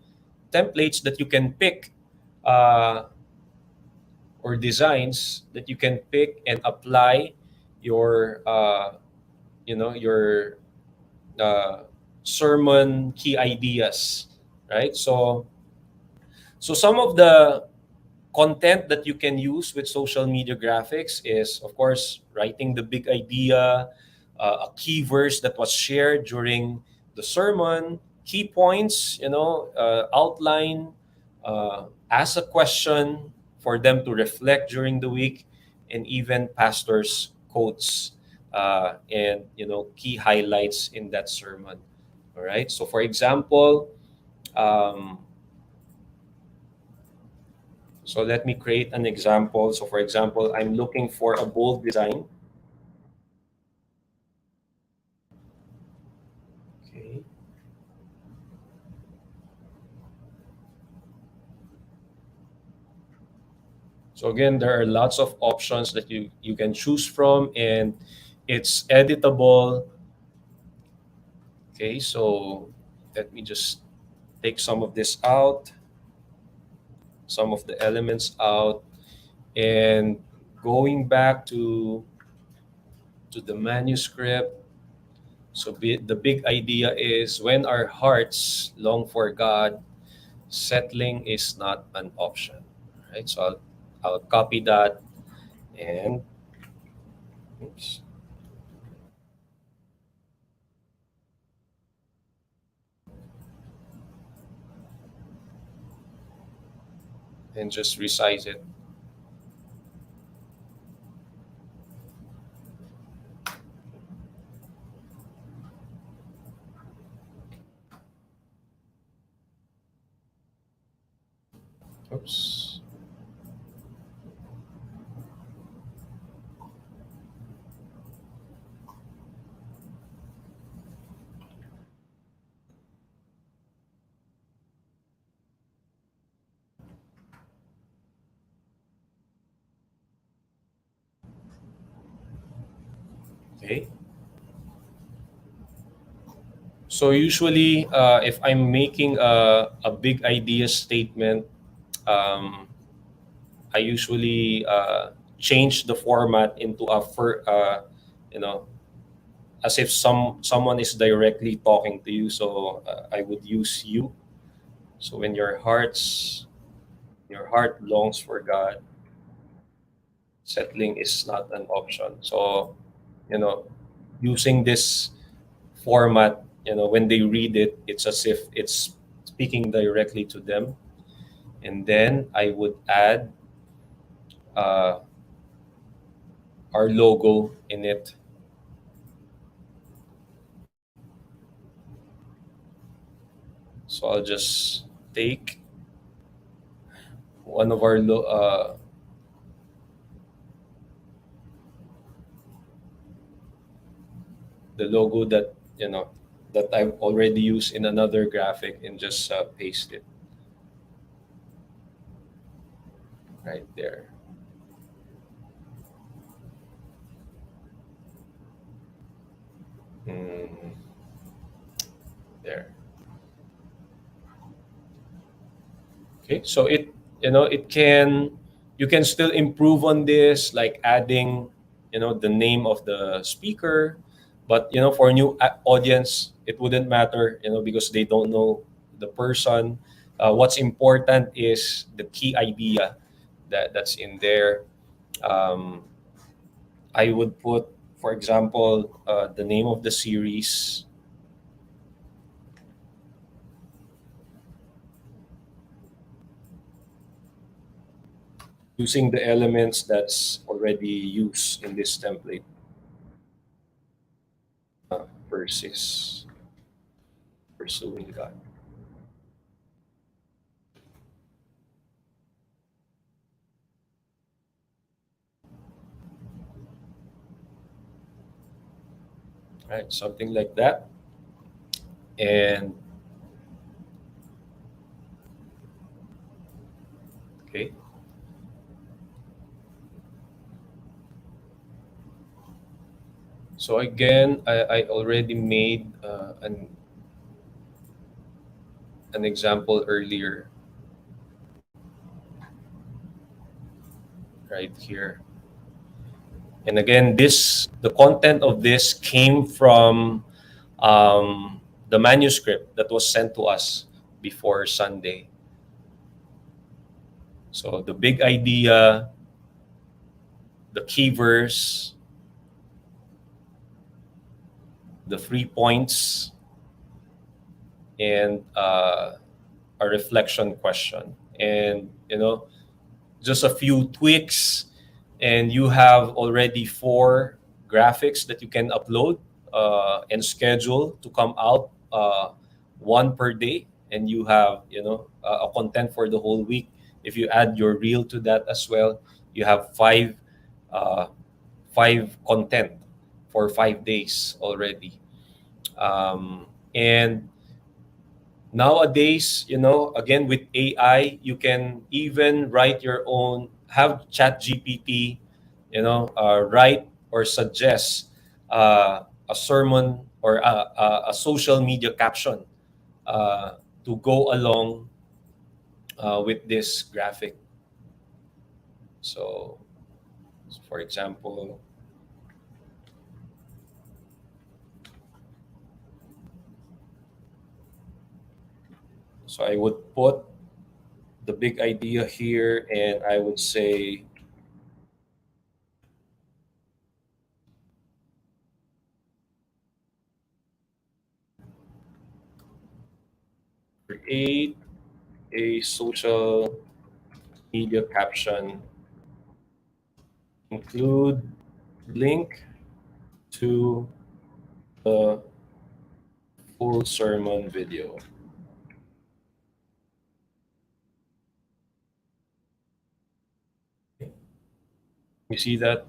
templates that you can pick or designs that you can pick and apply your your sermon key ideas, right? So some of the content that you can use with social media graphics is, of course, writing the big idea, a key verse that was shared during the sermon, key points, outline, ask a question for them to reflect during the week, and even pastors' quotes and key highlights in that sermon. All right. So, for example, so let me create an example. So, for example, I'm looking for a bold design. Okay. So again, there are lots of options that you can choose from, and it's editable. Okay, so let me just take some of this out, some of the elements out, and going back to the manuscript. So the big idea is, when our hearts long for God, settling is not an option. Right? So I'll copy that and oops. And just resize it. Oops. Okay. So usually, if I'm making a big idea statement, I usually change the format into you know, as if someone is directly talking to you. So I would use you. So when your heart longs for God, Settling is not an option. So, using this format, when they read it, it's as if it's speaking directly to them. And then I would add uh, our logo in it. So I'll just take one of our the logo that that I've already used in another graphic and just paste it right there. There. Okay, so you can still improve on this, like adding the name of the speaker, but for a new audience it wouldn't matter, because they don't know the person. What's important is the key idea that's in there. I would put, for example, the name of the series. Using the elements that's already used in this template versus pursuing God. Right, something like that. And okay. So again, I already made an example earlier, right here. And again, the content of this came from the manuscript that was sent to us before Sunday. So the big idea, the key verse, the 3 points, and a reflection question. And just a few tweaks, and you have already 4 graphics that you can upload and schedule to come out, 1 per day, and you have a content for the whole week. If you add your reel to that as well, you have 5 content for 5 days already. And nowadays, again, with AI, you can even write your own, have ChatGPT, write or suggest a sermon or a social media caption to go along with this graphic. So for example, so I would put the big idea here, and I would say create a social media caption, include link to the full sermon video. You see that?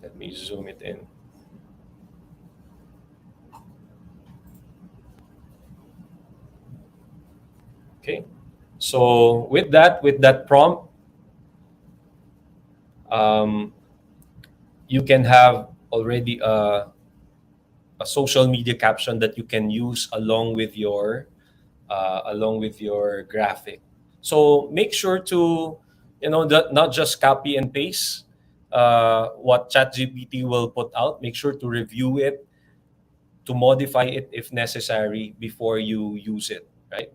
Let me zoom it in. Okay, so with that prompt, you can have already a social media caption that you can use along with your graphic. So make sure to not just copy and paste what ChatGPT will put out. Make sure to review it, to modify it if necessary before you use it, right?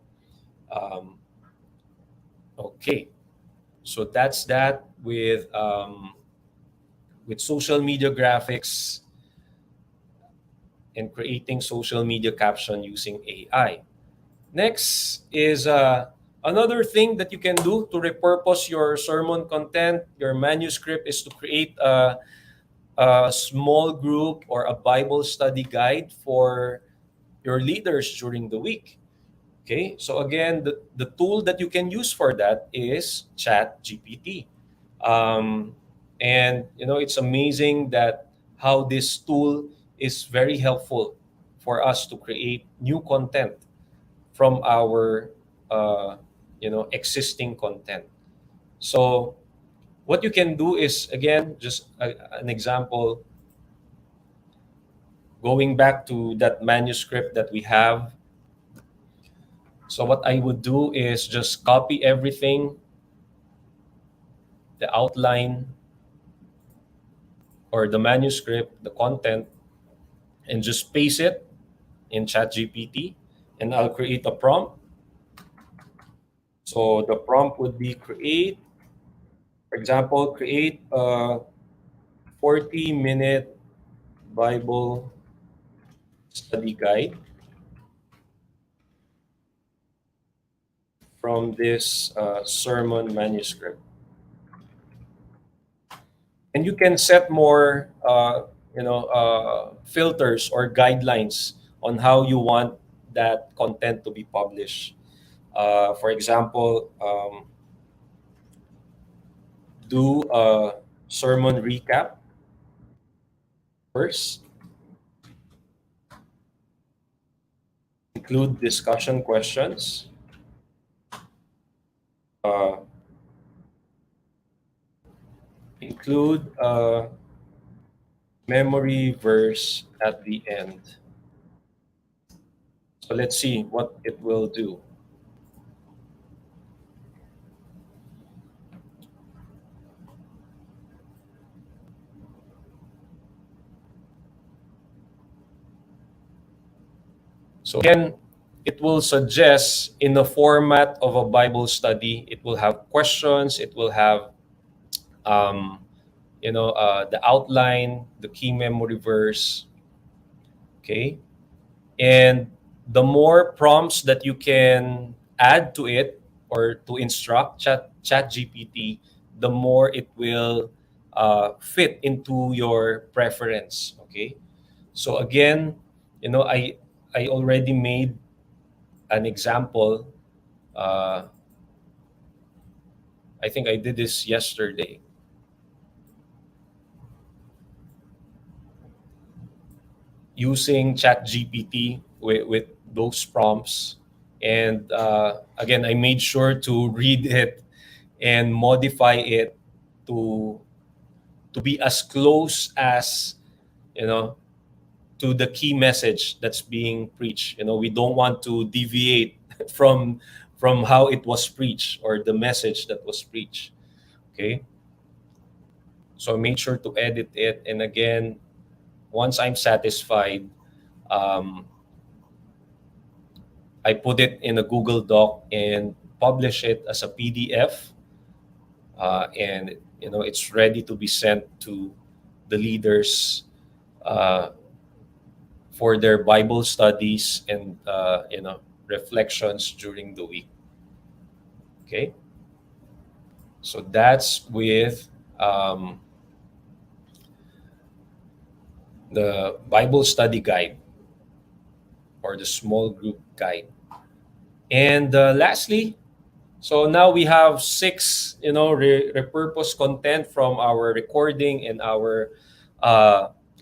Okay, so that's that with with social media graphics and creating social media caption using AI. Next is another thing that you can do to repurpose your sermon content, your manuscript, is to create a small group or a Bible study guide for your leaders during the week. Okay, so again, the tool that you can use for that is Chat GPT. And it's amazing that how this tool is very helpful for us to create new content from our existing content. So what you can do is, again, just an example, going back to that manuscript that we have. So what I would do is just copy everything, the outline or the manuscript, the content, and just paste it in ChatGPT, and I'll create a prompt. So the prompt would be create, for example, create a 40-minute Bible study guide from this sermon manuscript. And you can set more, filters or guidelines on how you want that content to be published. For example, do a sermon recap first, include discussion questions, include a memory verse at the end. So let's see what it will do. So again, it will suggest in the format of a Bible study. It will have questions. It will have, the outline, the key memory verse. Okay, and the more prompts that you can add to it or to instruct Chat GPT, the more it will fit into your preference. Okay, so again, I already made an example. I think I did this yesterday. Using ChatGPT with those prompts. And again, I made sure to read it and modify it to be as close as, to the key message that's being preached. We don't want to deviate from how it was preached or the message that was preached. Okay. So I made sure to edit it. And again, once I'm satisfied, I put it in a Google Doc and publish it as a PDF. And it's ready to be sent to the leaders for their Bible studies and reflections during the week. Okay, so that's with the Bible study guide or the small group guide. And lastly, so now we have 6 repurposed content from our recording and our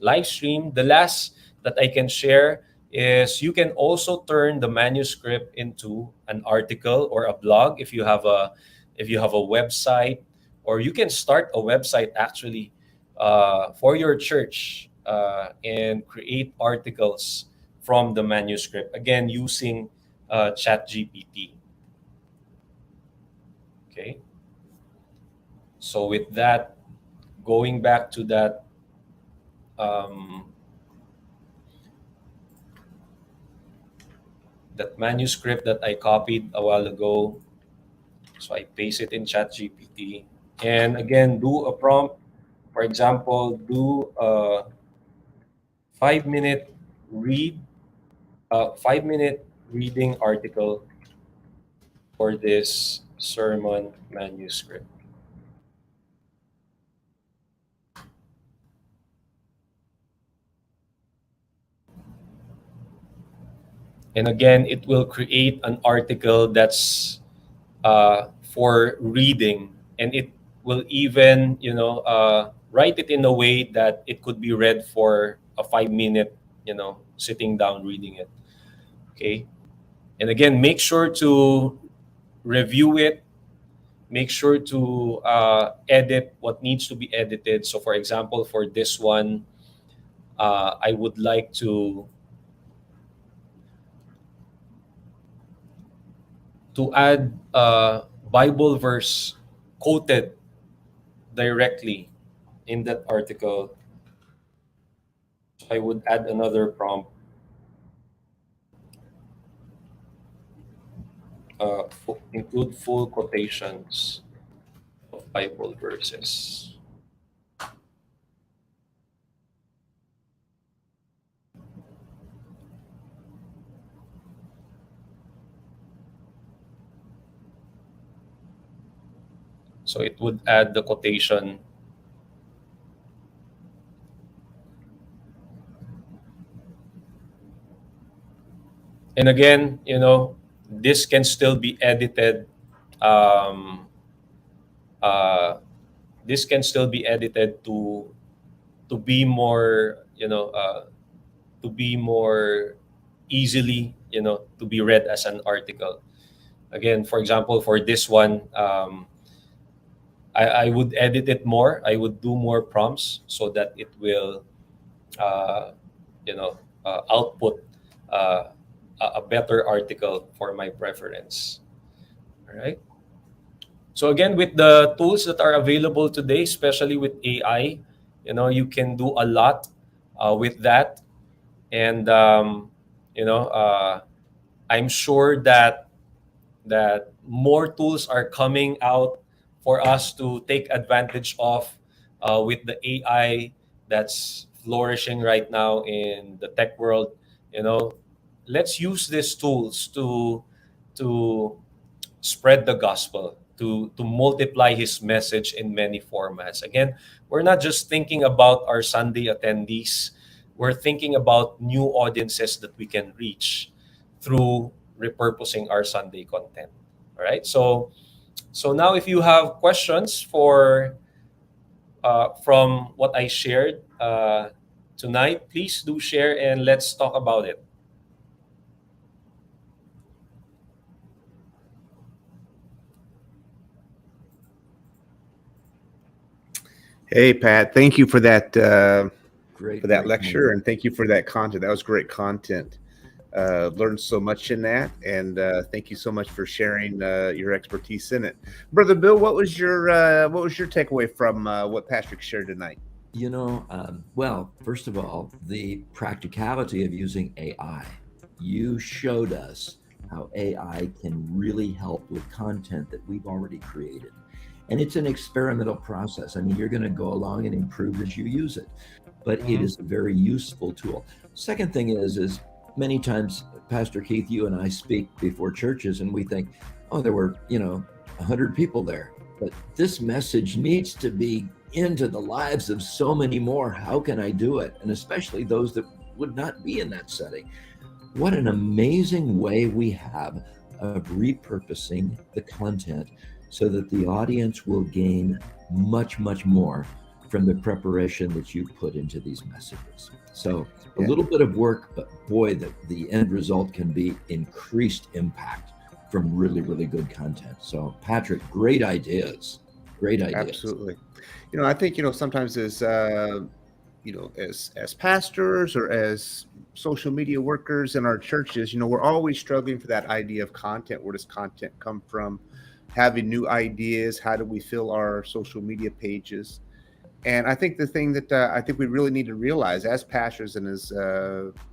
live stream. The last that I can share is you can also turn the manuscript into an article or a blog if you have a website, or you can start a website actually for your church and create articles from the manuscript, again using ChatGPT. Okay, so with that, going back to that that manuscript that I copied a while ago. So I paste it in ChatGPT, and again do a prompt. For example, do a 5-minute read, 5-minute reading article for this sermon manuscript. And again, it will create an article that's for reading, and it will even, write it in a way that it could be read for a 5-minute, sitting down reading it. Okay. And again, make sure to review it. Make sure to edit what needs to be edited. So, for example, for this one, I would like to add a Bible verse quoted directly in that article. So I would add another prompt. Include full quotations of Bible verses. So it would add the quotation. And again, this can still be edited. This can still be edited to be more, to be more easily, to be read as an article. Again, for example, for this one, I would edit it more. I would do more prompts so that it will, output a better article for my preference. All right. So again, with the tools that are available today, especially with AI, you can do a lot with that. And, I'm sure that more tools are coming out for us to take advantage of with the AI that's flourishing right now in the tech world. Let's use these tools to spread the gospel, to multiply his message in many formats. Again, we're not just thinking about our Sunday attendees. We're thinking about new audiences that we can reach through repurposing our Sunday content. All right. So now, if you have questions for from what I shared tonight, please do share and let's talk about it. Hey, Pat, thank you for that Great lecture, and thank you for that content. That was great content. Learned so much in that, and thank you so much for sharing your expertise in it. Brother Bill, what was your takeaway from what Patrick shared tonight? Well, first of all, the practicality of using AI. You showed us how AI can really help with content that we've already created. And it's an experimental process. I mean, you're going to go along and improve as you use it, but it is a very useful tool. Second thing is many times, Pastor Keith, you and I speak before churches and we think, oh, there were, 100 people there, but this message needs to be into the lives of so many more. How can I do it? And especially those that would not be in that setting. What an amazing way we have of repurposing the content so that the audience will gain much, much more from the preparation that you put into these messages. So a little bit of work, but boy, the end result can be increased impact from really, really good content. So Patrick, great ideas. Absolutely. I think, sometimes as, as pastors or as social media workers in our churches, we're always struggling for that idea of content. Where does content come from? Having new ideas. How do we fill our social media pages? And I think the thing that I think we really need to realize as pastors and as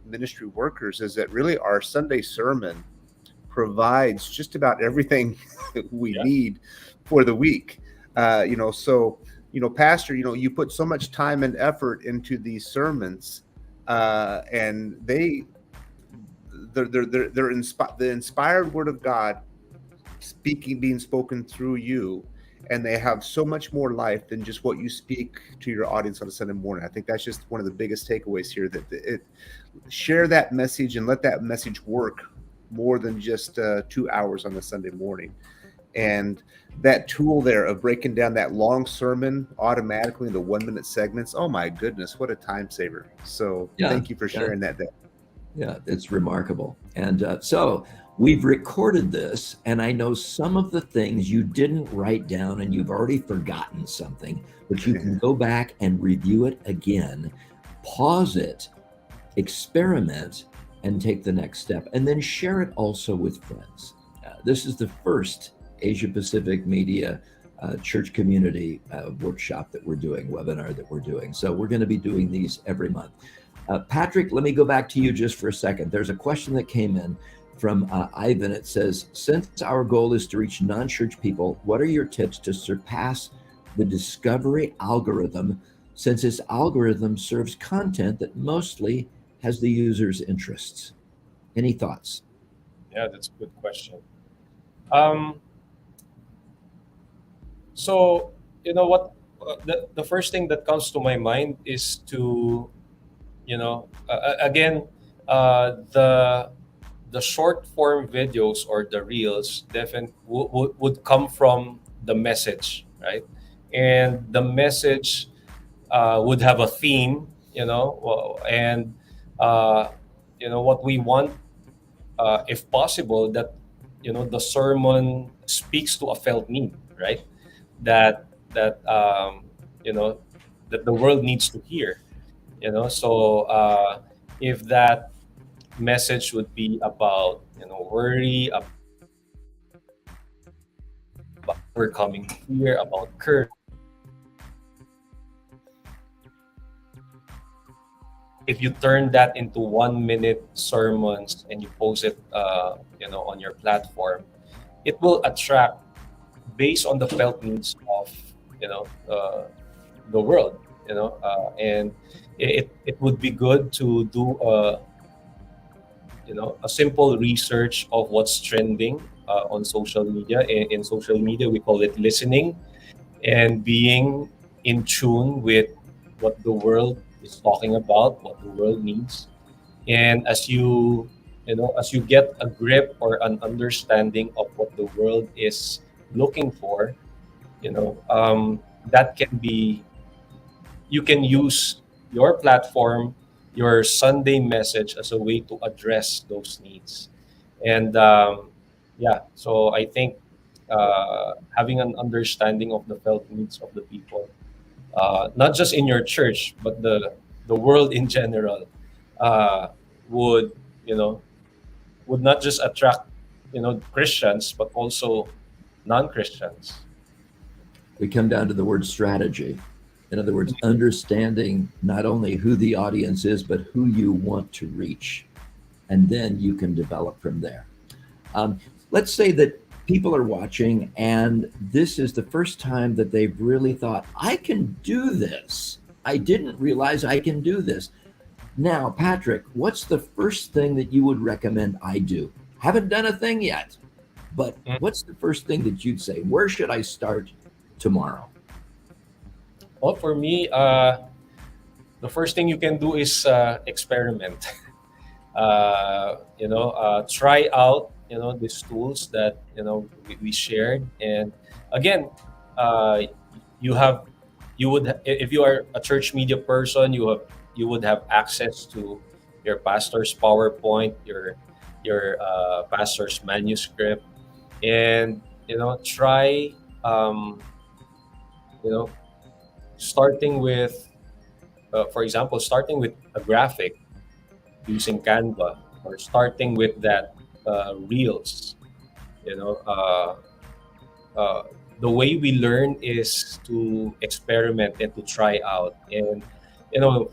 ministry workers is that really our Sunday sermon provides just about everything we need for the week. So Pastor, you put so much time and effort into these sermons, and the inspired word of God being spoken through you, and they have so much more life than just what you speak to your audience on a Sunday morning. I think that's just one of the biggest takeaways here, that share that message and let that message work more than just 2 hours on a Sunday morning. And that tool there of breaking down that long sermon automatically into 1-minute segments, oh my goodness, what a time saver. So thank you for sharing that. Yeah, it's remarkable. And so we've recorded this, and I know some of the things you didn't write down and you've already forgotten something, but you can go back and review it again, pause it, experiment, and take the next step, and then share it also with friends. This is the first Asia Pacific Media Church Community workshop that we're doing, webinar that we're doing. So we're going to be doing these every month. Patrick, let me go back to you just for a second. There's a question that came in from Ivan. It says, since our goal is to reach non-church people, what are your tips to surpass the discovery algorithm, since its algorithm serves content that mostly has the user's interests? Any thoughts? Yeah, that's a good question. So, what, the first thing that comes to my mind is to, again, the short form videos or the reels definitely would come from the message, right? And the message would have a theme, and what we want, if possible, that the sermon speaks to a felt need, right? That that the world needs to hear, so if that message would be about worry, about overcoming fear, about courage, if you turn that into 1-minute sermons and you post it on your platform, it will attract based on the felt needs of the world, and it would be good to do a simple research of what's trending on social media. In social media, we call it listening, and being in tune with what the world is talking about, what the world needs. And as you get a grip or an understanding of what the world is looking for, that can be, you can use your platform, your Sunday message as a way to address those needs. And so I think having an understanding of the felt needs of the people, not just in your church, but the world in general, would not just attract Christians, but also non-Christians. We come down to the word strategy. In other words, understanding not only who the audience is, but who you want to reach. And then you can develop from there. Let's say that people are watching and this is the first time that they've really thought, I can do this. I didn't realize I can do this. Now, Patrick, what's the first thing that you would recommend I do? Haven't done a thing yet, but what's the first thing that you'd say? Where should I start tomorrow? Well, for me, the first thing you can do is experiment. Try out these tools that we shared, and again, you would, if you are a church media person, you would have access to your pastor's PowerPoint, your pastor's manuscript, and try starting with, for example, starting with a graphic using Canva, or starting with that reels. The way we learn is to experiment and to try out. And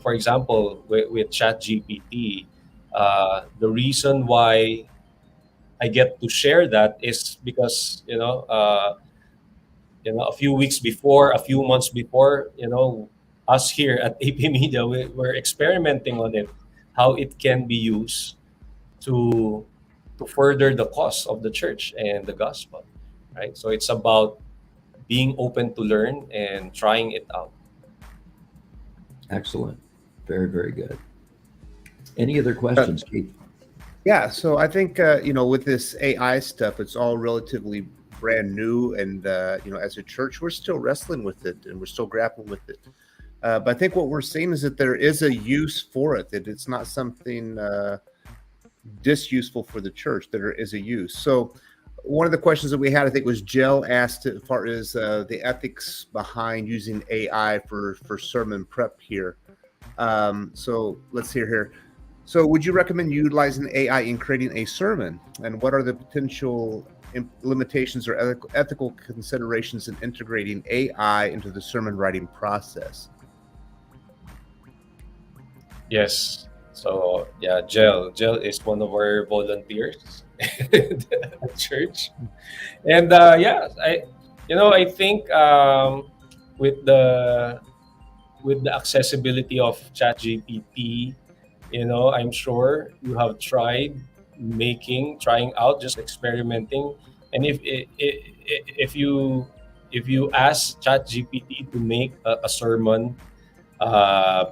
for example, with ChatGPT, the reason why I get to share that is because a few weeks before, a few months before, us here at AP Media, we're experimenting on it, how it can be used to further the cause of the church and the gospel, right? So it's about being open to learn and trying it out. Excellent. Very, very good. Any other questions, Keith? Yeah, so I think with this AI stuff, it's all relatively brand new, and as a church, we're still wrestling with it and we're still grappling with it. But I think what we're seeing is that there is a use for it; that it's not something disuseful for the church. That there is a use. So one of the questions that we had, I think, was Jill asked as far as the ethics behind using AI for sermon prep here. So let's hear here. So would you recommend utilizing AI in creating a sermon? And what are the potential limitations or ethical considerations in integrating AI into the sermon writing process? Yes. So yeah, Jill is one of our volunteers at church, and I think with the accessibility of ChatGPT, I'm sure you have trying out, just experimenting, and if you ask ChatGPT to make a sermon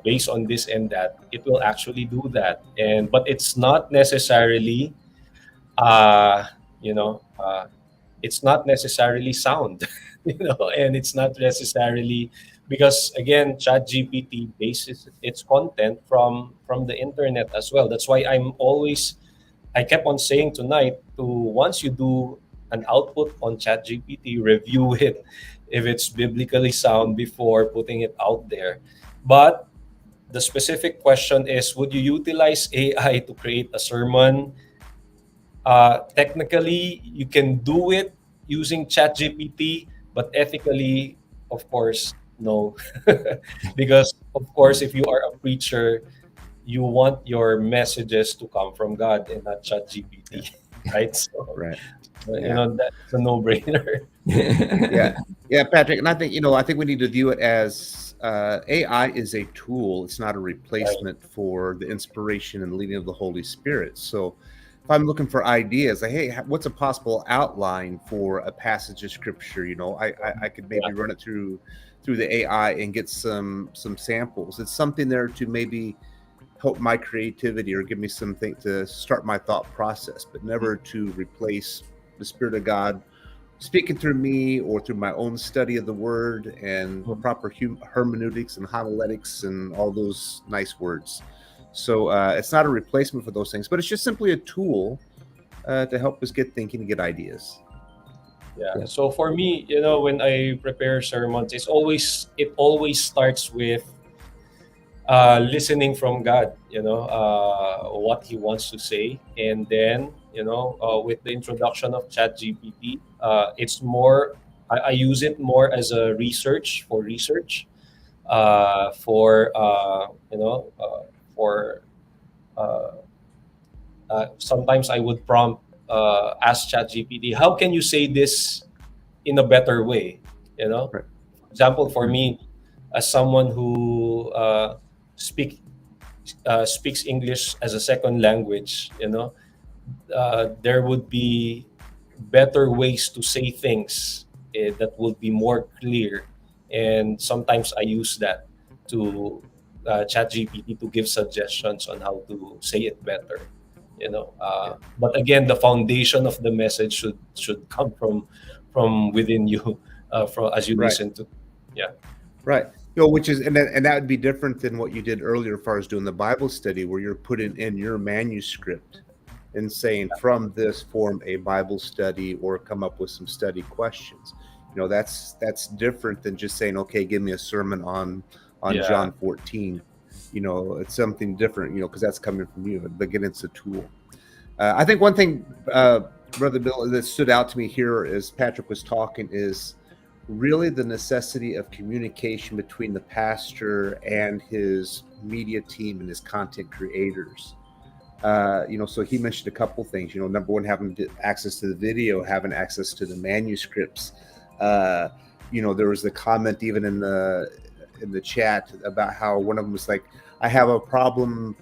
based on this and that, it will actually do that. But it's not necessarily, it's not necessarily sound, and it's not necessarily, because again, ChatGPT bases its content from the internet as well. That's why I kept on saying tonight, to once you do an output on ChatGPT, review it if it's biblically sound before putting it out there. But the specific question is, would you utilize AI to create a sermon? Technically, you can do it using ChatGPT, but ethically, of course, no. Because, of course, if you are a preacher, you want your messages to come from God and not ChatGPT, right? So, Right. That's a no-brainer. Yeah, Patrick. And I think we need to view it as AI is a tool. It's not a replacement for the inspiration and leading of the Holy Spirit. So if I'm looking for ideas, like, hey, what's a possible outline for a passage of scripture? I could maybe run it through the AI and get some samples. It's something there to maybe help my creativity or give me something to start my thought process, but never to replace the Spirit of God speaking through me or through my own study of the Word and proper hermeneutics and homiletics and all those nice words. So it's not a replacement for those things, but it's just simply a tool to help us get thinking and get ideas. Yeah. So for me, when I prepare sermons, it always starts with listening from God, what He wants to say, and then with the introduction of ChatGPT, it's more. I use it more as a research, for sometimes I would prompt, ask ChatGPT, how can you say this in a better way? Right. For example, for me, as someone who speaks English as a second language, there would be better ways to say things that would be more clear, and sometimes I use that to ChatGPT to give suggestions on how to say it better. But again, the foundation of the message should come from within you, as you listen to. Right. Which is, and that would be different than what you did earlier as far as doing the Bible study, where you're putting in your manuscript and saying, from this form a Bible study or come up with some study questions. That's different than just saying, okay, give me a sermon on John 14. It's something different, because that's coming from you. But again, it's a tool. I think one thing, Brother Bill, that stood out to me here as Patrick was talking is really the necessity of communication between the pastor and his media team and his content creators. So he mentioned a couple things, number one, having access to the video, having access to the manuscripts, there was a comment even in the chat about how one of them was like, I have a problem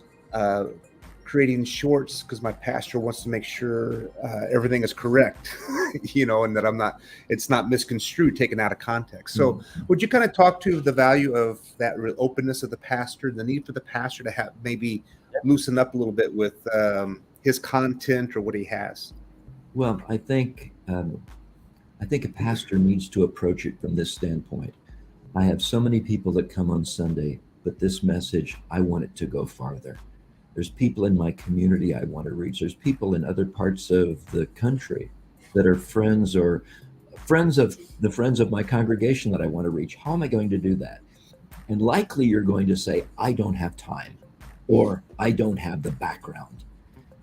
creating shorts because my pastor wants to make sure everything is correct, and that it's not misconstrued, taken out of context. So would you kind of talk to the value of that openness of the pastor, the need for the pastor to have maybe loosen up a little bit with his content or what he has? Well, I think a pastor needs to approach it from this standpoint. I have so many people that come on Sunday, but this message, I want it to go farther. There's people in my community I want to reach. There's people in other parts of the country that are friends or friends of the friends of my congregation that I want to reach. How am I going to do that? And likely you're going to say, I don't have time, or I don't have the background.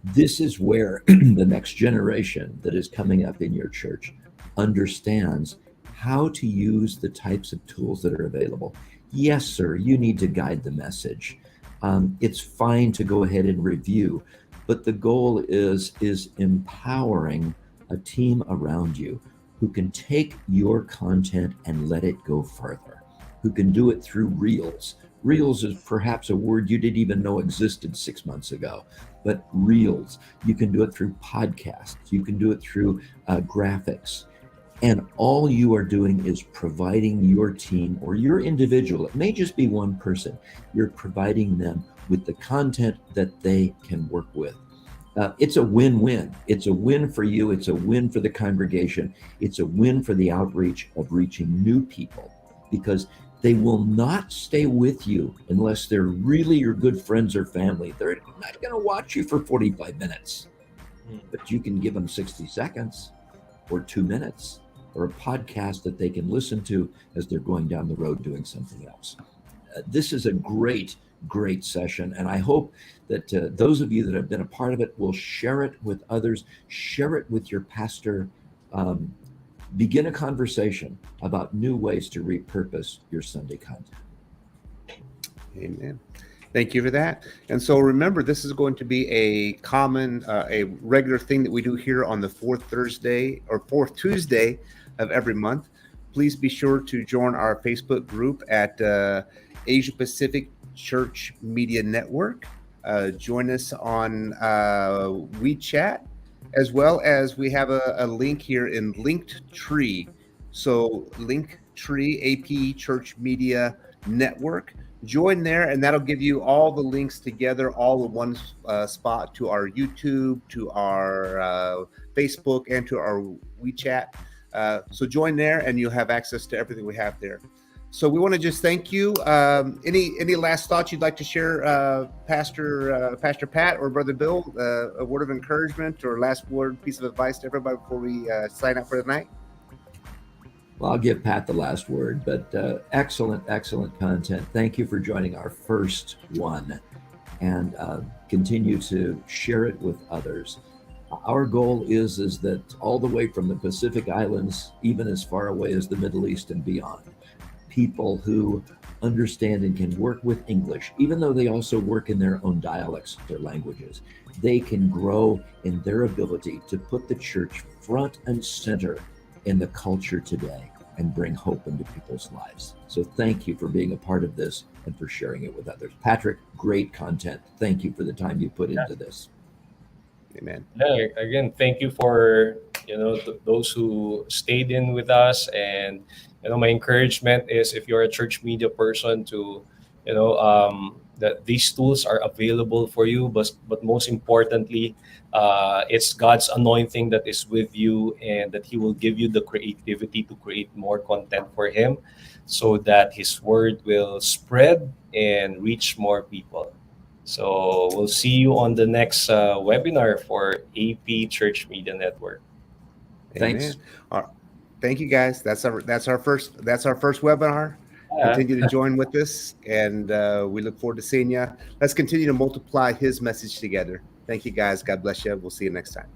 This is where the next generation that is coming up in your church understands how to use the types of tools that are available. Yes, sir, you need to guide the message. It's fine to go ahead and review, but the goal is empowering a team around you who can take your content and let it go further, who can do it through Reels. Reels is perhaps a word you didn't even know existed 6 months ago, but Reels, you can do it through podcasts, you can do it through graphics. And all you are doing is providing your team or your individual, it may just be one person, you're providing them with the content that they can work with. It's a win-win. It's a win for you. It's a win for the congregation. It's a win for the outreach of reaching new people, because they will not stay with you unless they're really your good friends or family. They're not going to watch you for 45 minutes, but you can give them 60 seconds or 2 minutes, or a podcast that they can listen to as they're going down the road doing something else. This is a great session, and I hope that those of you that have been a part of it will share it with others, share it with your pastor, begin a conversation about new ways to repurpose your Sunday content. Amen. Thank you for that. And so remember, this is going to be a common, a regular thing that we do here on the fourth Tuesday of every month. Please be sure to join our Facebook group at Asia Pacific Church Media Network. Join us on WeChat, as well as we have a link here in Linktree. So Linktree, AP Church Media Network. Join there, and that'll give you all the links together, all in one spot, to our YouTube, to our Facebook, and to our WeChat. So join there, and you'll have access to everything we have there. So we want to just thank you. Any last thoughts you'd like to share, Pastor Pat or Brother Bill? A word of encouragement or last word, piece of advice to everybody before we sign up for the night? Well, I'll give Pat the last word, but excellent content. Thank you for joining our first one, and continue to share it with others. Our goal is that all the way from the Pacific Islands, even as far away as the Middle East and beyond, people who understand and can work with English, even though they also work in their own dialects, their languages, they can grow in their ability to put the church front and center in the culture today and bring hope into people's lives. So thank you for being a part of this and for sharing it with others. Patrick, great content. Thank you for the time you put into this. Amen. Yeah, again, thank you for those who stayed in with us. And my encouragement is, if you're a church media person, to that these tools are available for you, but most importantly, it's God's anointing that is with you, and that He will give you the creativity to create more content for Him, so that His word will spread and reach more people. So we'll see you on the next webinar for AP Church Media Network. Thanks. All right. Thank you, guys. That's our first webinar. Continue to join with us, and we look forward to seeing you. Let's continue to multiply His message together. Thank you, guys. God bless you. We'll see you next time.